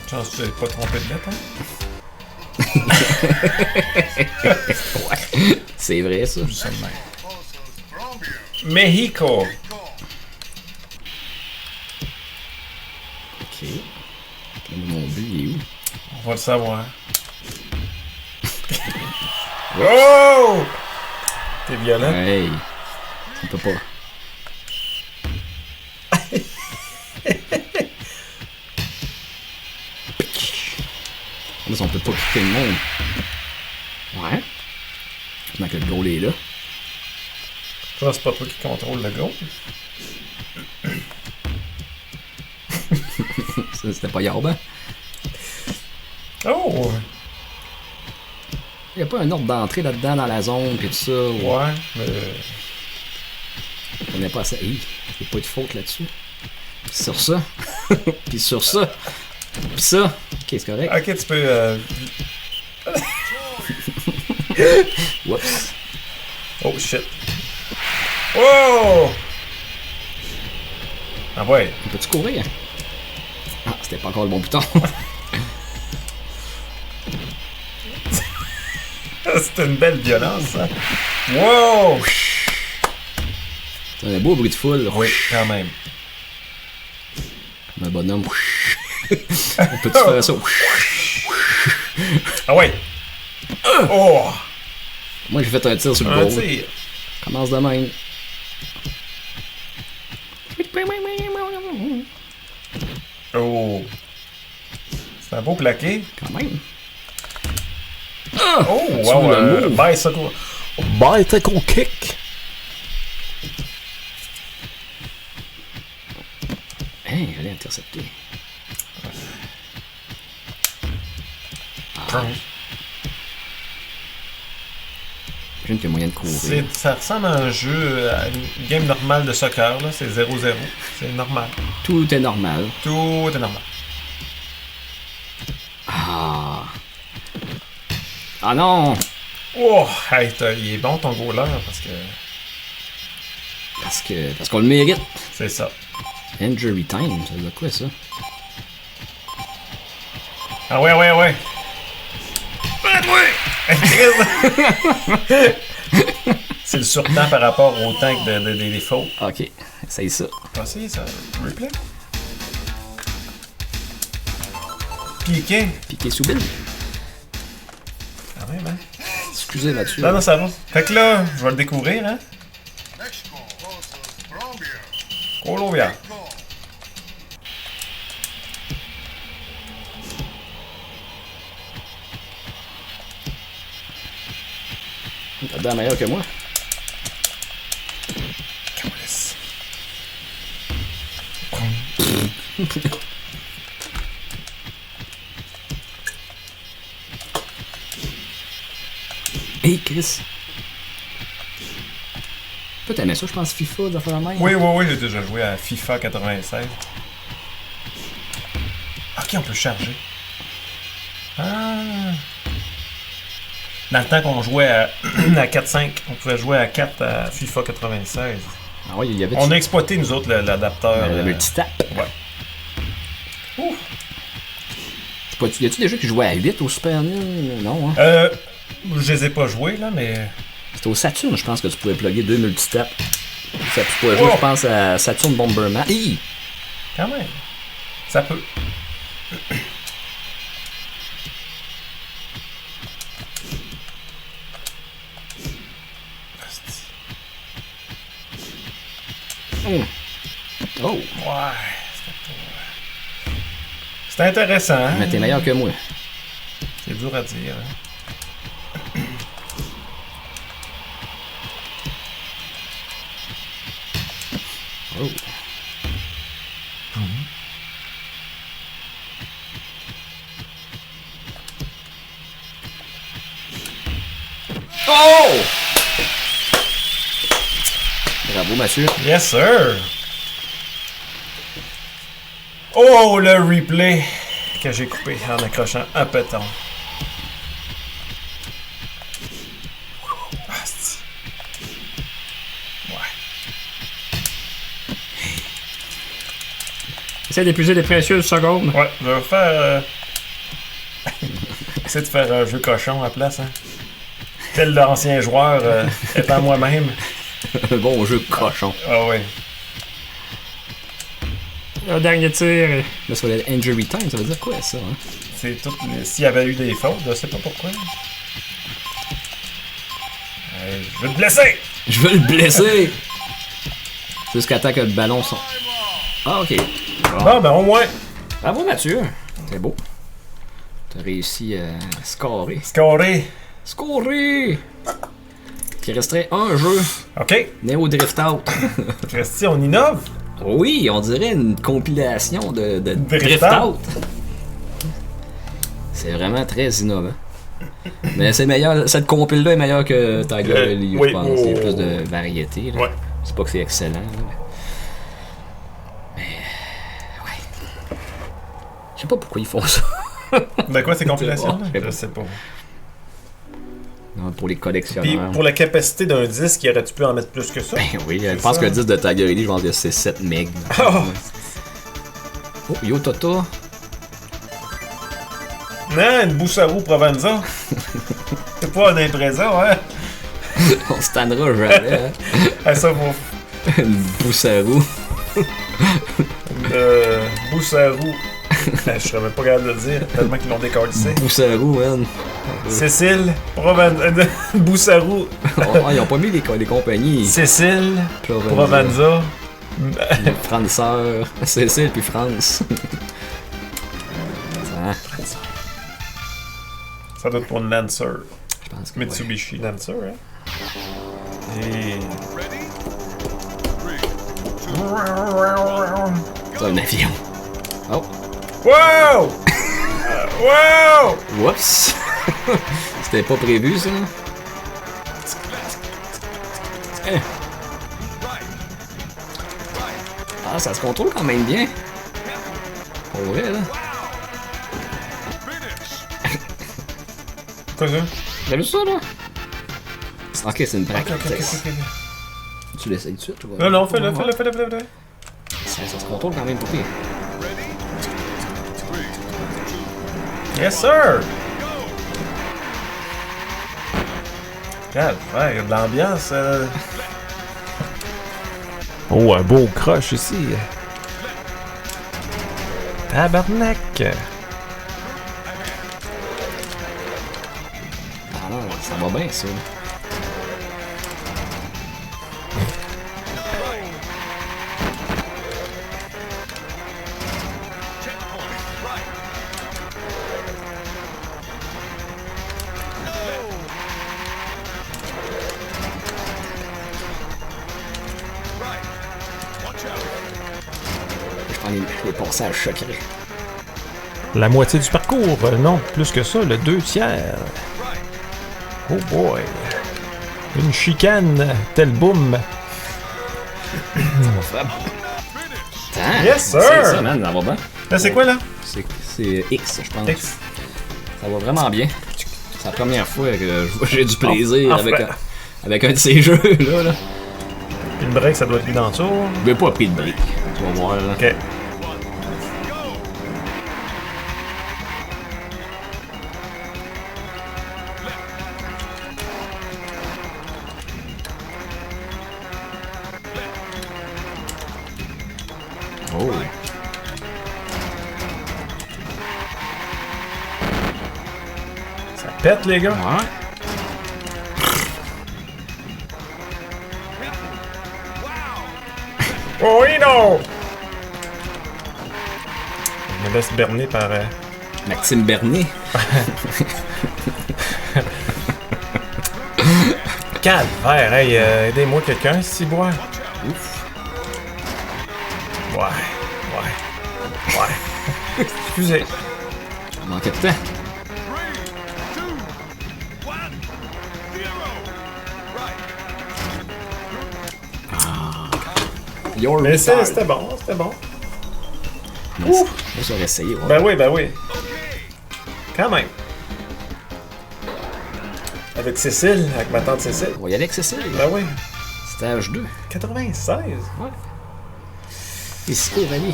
Chance que tu n'as pas trompé de lettre, hein? Ouais. C'est vrai, ça. Ça de même. Mexico. Ok. Mon but, il est où? On va le savoir. Oh! T'es violent? Hey. On peut pas. Là, on peut pas quitter le monde. Ouais. Donc le goal est là. Je pense que c'est pas toi qui contrôle le goal. C'était pas Yarba. Oh! Il y a pas un ordre d'entrée là-dedans dans la zone pis tout ça. Ouais, mais... On n'est pas assez. Hey, il n'y a pas de faute là-dessus. Pis sur ça. Pis sur ça. Pis ça. Ok, c'est correct. Ok, tu peux... Oups. Oh, shit. Oh! Ah ouais. On peut-tu courir? Ah, c'était pas encore le bon bouton. C'était une belle violence, ça. Wow! C'est un beau bruit de foule. Oui, quand même. Un bonhomme. On peut-tu faire ça? Ah ouais! Oh! Moi, j'ai fait un tir sur le Un goal. tir! Commence de même. Oh! C'est un beau plaqué. Quand même. Oh! Tu Wow! vois le move? Bicycle kick! Hein, j'allais intercepter. J'imagine qu'il y a moyen de courir. Ça ressemble à un jeu, à une game normale de soccer, là. C'est 0-0. C'est normal. Tout est normal. Tout est normal. Ah. Ah non! Oh! Hey, il est bon ton goaler parce que Parce qu'on le mérite. c'est ça. Injury time, ça veut dire quoi ça? Ah ouais, ouais, ouais! C'est le surtemps par rapport au temps des fautes. Ok, essaye ça. Passez ça. Replay. Piqué. Piqué sous bille. Quand même, hein? Excusez Mathieu. Non, non, ça va. Fait que là, je vais le découvrir, hein? Colombia. T'as bien meilleur que moi. Hey Chris. Toi t'aimais ça, je pense, FIFA, de faire la même? Oui, oui, oui, j'ai déjà joué à FIFA 96. Ok, on peut charger. Ah. Dans le temps qu'on jouait à 4-5, on pouvait jouer à 4 à FIFA 96. Ah ouais, il y avait On a exploité, nous autres, l'adapteur. le multitap. Ouais. Ouh. Y a-tu des jeux qui jouaient à 8 au Super NES? Non, hein? Je les ai pas joués, là, mais... C'était au Saturn, je pense que tu pouvais plugger 2 multitaps. Ça, tu pouvais jouer, je pense, à Saturn Bomberman. Hi! Quand même. Ça peut. Oh! Ouais. C'est intéressant. Hein? Mais t'es meilleur que moi. C'est dur à dire. Hein? Oh! Oh! Bravo, Mathieu. Yes, sir! Oh, le replay que j'ai coupé en accrochant un péton. Ah, c'est... Ouais. Essaye d'épuiser les précieuses secondes. Ouais, je vais faire... Essayer de faire un jeu cochon à la place, hein. Tel l'ancien joueur étant moi-même. Un bon jeu cochon. Ah ouais. Le dernier tir. Là, sur le injury time, ça veut dire quoi, ça? Hein? C'est tout. S'il y avait eu des fautes, je sais pas pourquoi. Je veux te blesser! Je veux le blesser! Jusqu'à temps que le ballon son. Ah, ok. Bon, ben au moins. Bravo, Mathieu. C'est beau. T'as réussi à scorer. Scoré. Scorer! Il resterait un jeu. Ok. Neo Drift Out. Christy, on innove? Oui, on dirait une compilation de Drift Out. Out. C'est vraiment très innovant. Mais c'est meilleur, cette compile-là est meilleure que Tiger Lily, oui, je pense. Il y a plus de variété. Là. Ouais. C'est pas que c'est excellent. Là, mais ouais. Je sais pas pourquoi ils font ça. De quoi ces compilations? Je sais pas. Je sais pas. Non, pour les Puis collectionneurs. pour la capacité d'un disque, aurais-tu pu en mettre plus que ça? Ben oui, je pense ça. que le disque de Tiger Lily, je pense que c'est 7 MB. Oh! Oh, Yo Toto. Non, une Boussaru Provanza. C'est pas un Impreza, ouais. On se tannera jamais. Hein? Ah, ça, Une Boussarou. Boussarou. Je serais même pas capable de le dire, tellement qu'ils l'ont décalissé. Boussarou, man. Cécile, Boussarou. Oh, ils ont pas mis les compagnies. Cécile, Provanza. Provanza. Franceur. Cécile puis France. Ça doit être pour une Lancer. Je pense que Mitsubishi Lancer, hein? Et... C'est un avion. Oh. Wow! Wow! Whoops! C'était pas prévu, ça. Eh. Ah, ça se contrôle quand même bien. Pour vrai, là. Quoi ça? T'as vu ça, là? Ok, c'est une braque. Ok. Tu l'essayes tout de suite, ou... Non, fais-le. Ça se contrôle quand même pas pire. Yes, sir! Regarde, ouais, il y a de l'ambiance. Oh, un beau crush ici. Tabarnak! Ah non, ça va bien, ça. Je prends les passages secrets. La moitié du parcours, non, plus que ça, le 2/3. Oh boy! Une chicane, tel boom! Attends, Yes, sir! C'est ça, man, ça va bien. Là, c'est quoi, là? C'est X, je pense. X. Ça va vraiment bien. C'est la première fois que j'ai du plaisir Enfin. avec un de ces jeux-là. Là. Une break, ça doit être mis dans le tour. Je vais pas pris de briques. Tu vas voir, là. Ok. Oh. Ça pète, les gars. Ouais. Oh oui, non! Je me laisse berner par... Maxime Bernier. Calvaire, hey, aidez-moi quelqu'un, si bois. Ouf. Ouais. Excusez. Il manquait de temps. Your Mais retard. c'était bon. Mais moi, j'aurais essayé. Ouais. Ben oui. Quand même. Avec Cécile, avec ma tante Cécile. On va y aller avec Cécile. Ben oui. Stage 2. 96. Ouais. Ici, Rally.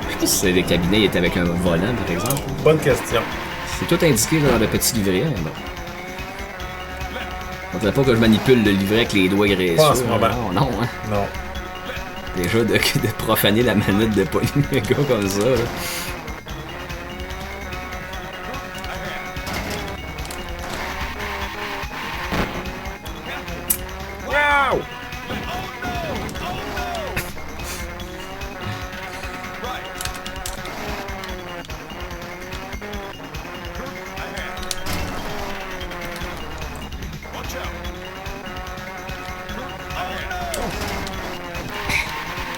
Je sais pas si les cabinets étaient avec un volant, par exemple. Bonne question. C'est tout indiqué dans le petit livret. Mais bon. On dirait pas que je manipule le livret avec les doigts graisseux. Pas en ce moment. Non, hein. Non. Déjà de profaner la manette de Polyméga comme ça. Là. Wow!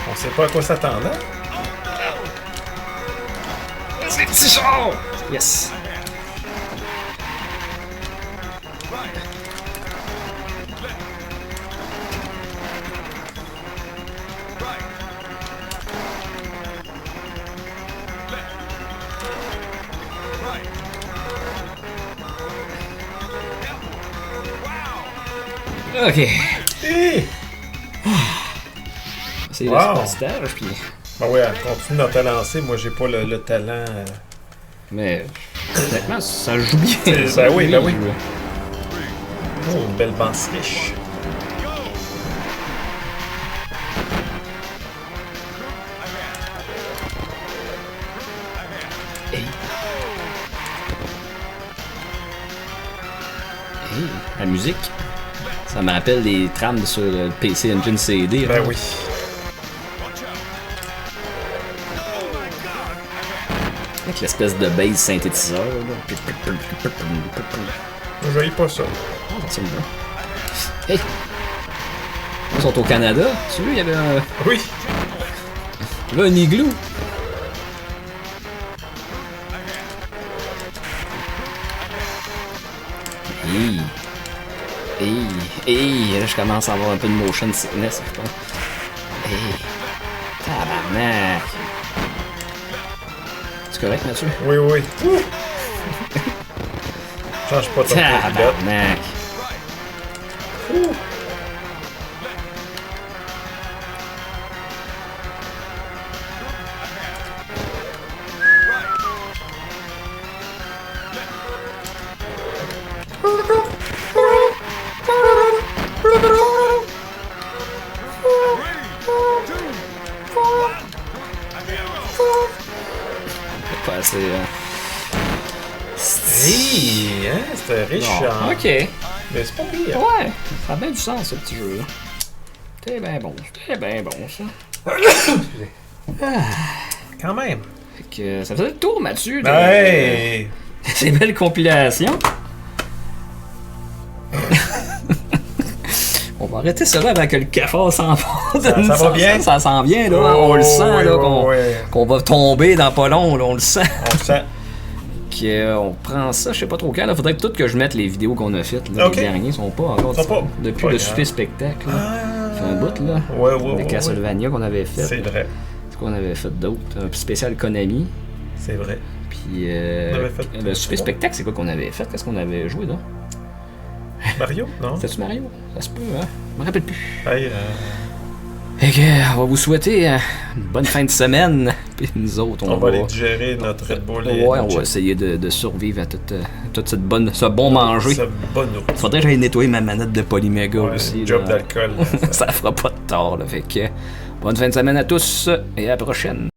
On sait pas à quoi s'attendre, hein? C'est petit char! Yes! Ok. Hey! C'est Wow. le stage, puis... Ben oui, continue dans ta lancée. Moi, j'ai pas le talent. Mais, honnêtement, ça joue bien. Ben Ça joue oui, bien, ben oui. le jeu. Oh, une belle banque riche. Hey, la musique, ça me rappelle les trames sur le PC Engine CD. Ben là. oui. Avec l'espèce de bass synthétiseur. Je n'ai pas ça. Oh, ça ressemble bien. Hey! Ils sont au Canada. Tu vois, il y avait Oui. un igloo. Hey! Hey! Là, je commence à avoir un peu de motion sickness, je pense. Hey! Tabarnak! C'est correct, Mathieu? Oui, oui. Ouh. Change pas ton pilote. Tabarnak! Pas assez, Hey, hein, c'était riche Bon, en... ok. Mais c'est pas pire. Ouais, ça a bien du sens, ce petit jeu-là. C'était bien bon, ça. Quand même. Fait que ça faisait le tour, Mathieu, de Hey! ces belles compilations. On va arrêter ça là avant que le cafard s'en Ça va bien? Ça sent bien, là. Oh, on le sent, oui, là, oui, qu'on va tomber dans pas long, là, on le sent. On le sent. On prend ça, je sais pas trop quand. Là, faudrait que tout que je mette les vidéos qu'on a faites. Là, Ok. Les derniers sont pas encore Sont pas- depuis pas le grave. super spectacle. Là. Ça fait un bout là. Ouais, De Castlevania qu'on avait fait. C'est vrai. C'est qu'on avait fait d'autres. Un spécial Konami. C'est vrai. Puis On avait fait le super trois. spectacle, c'est quoi qu'on avait fait? Qu'est-ce qu'on avait joué là? Mario, non? C'était-tu Mario? Ça se peut, hein? Je me rappelle plus. Hey, Fait que, on va vous souhaiter une bonne fin de semaine. Puis nous autres, on va aller digérer notre Red Bull et Ouais, on notre va essayer de survivre à toute ce bon manger. cette bonne nourriture. Faudrait que j'aille nettoyer ma manette de Polymega Ouais, aussi. job là. d'alcool. Ça fera pas de tort, là. Fait que, bonne fin de semaine à tous et à la prochaine.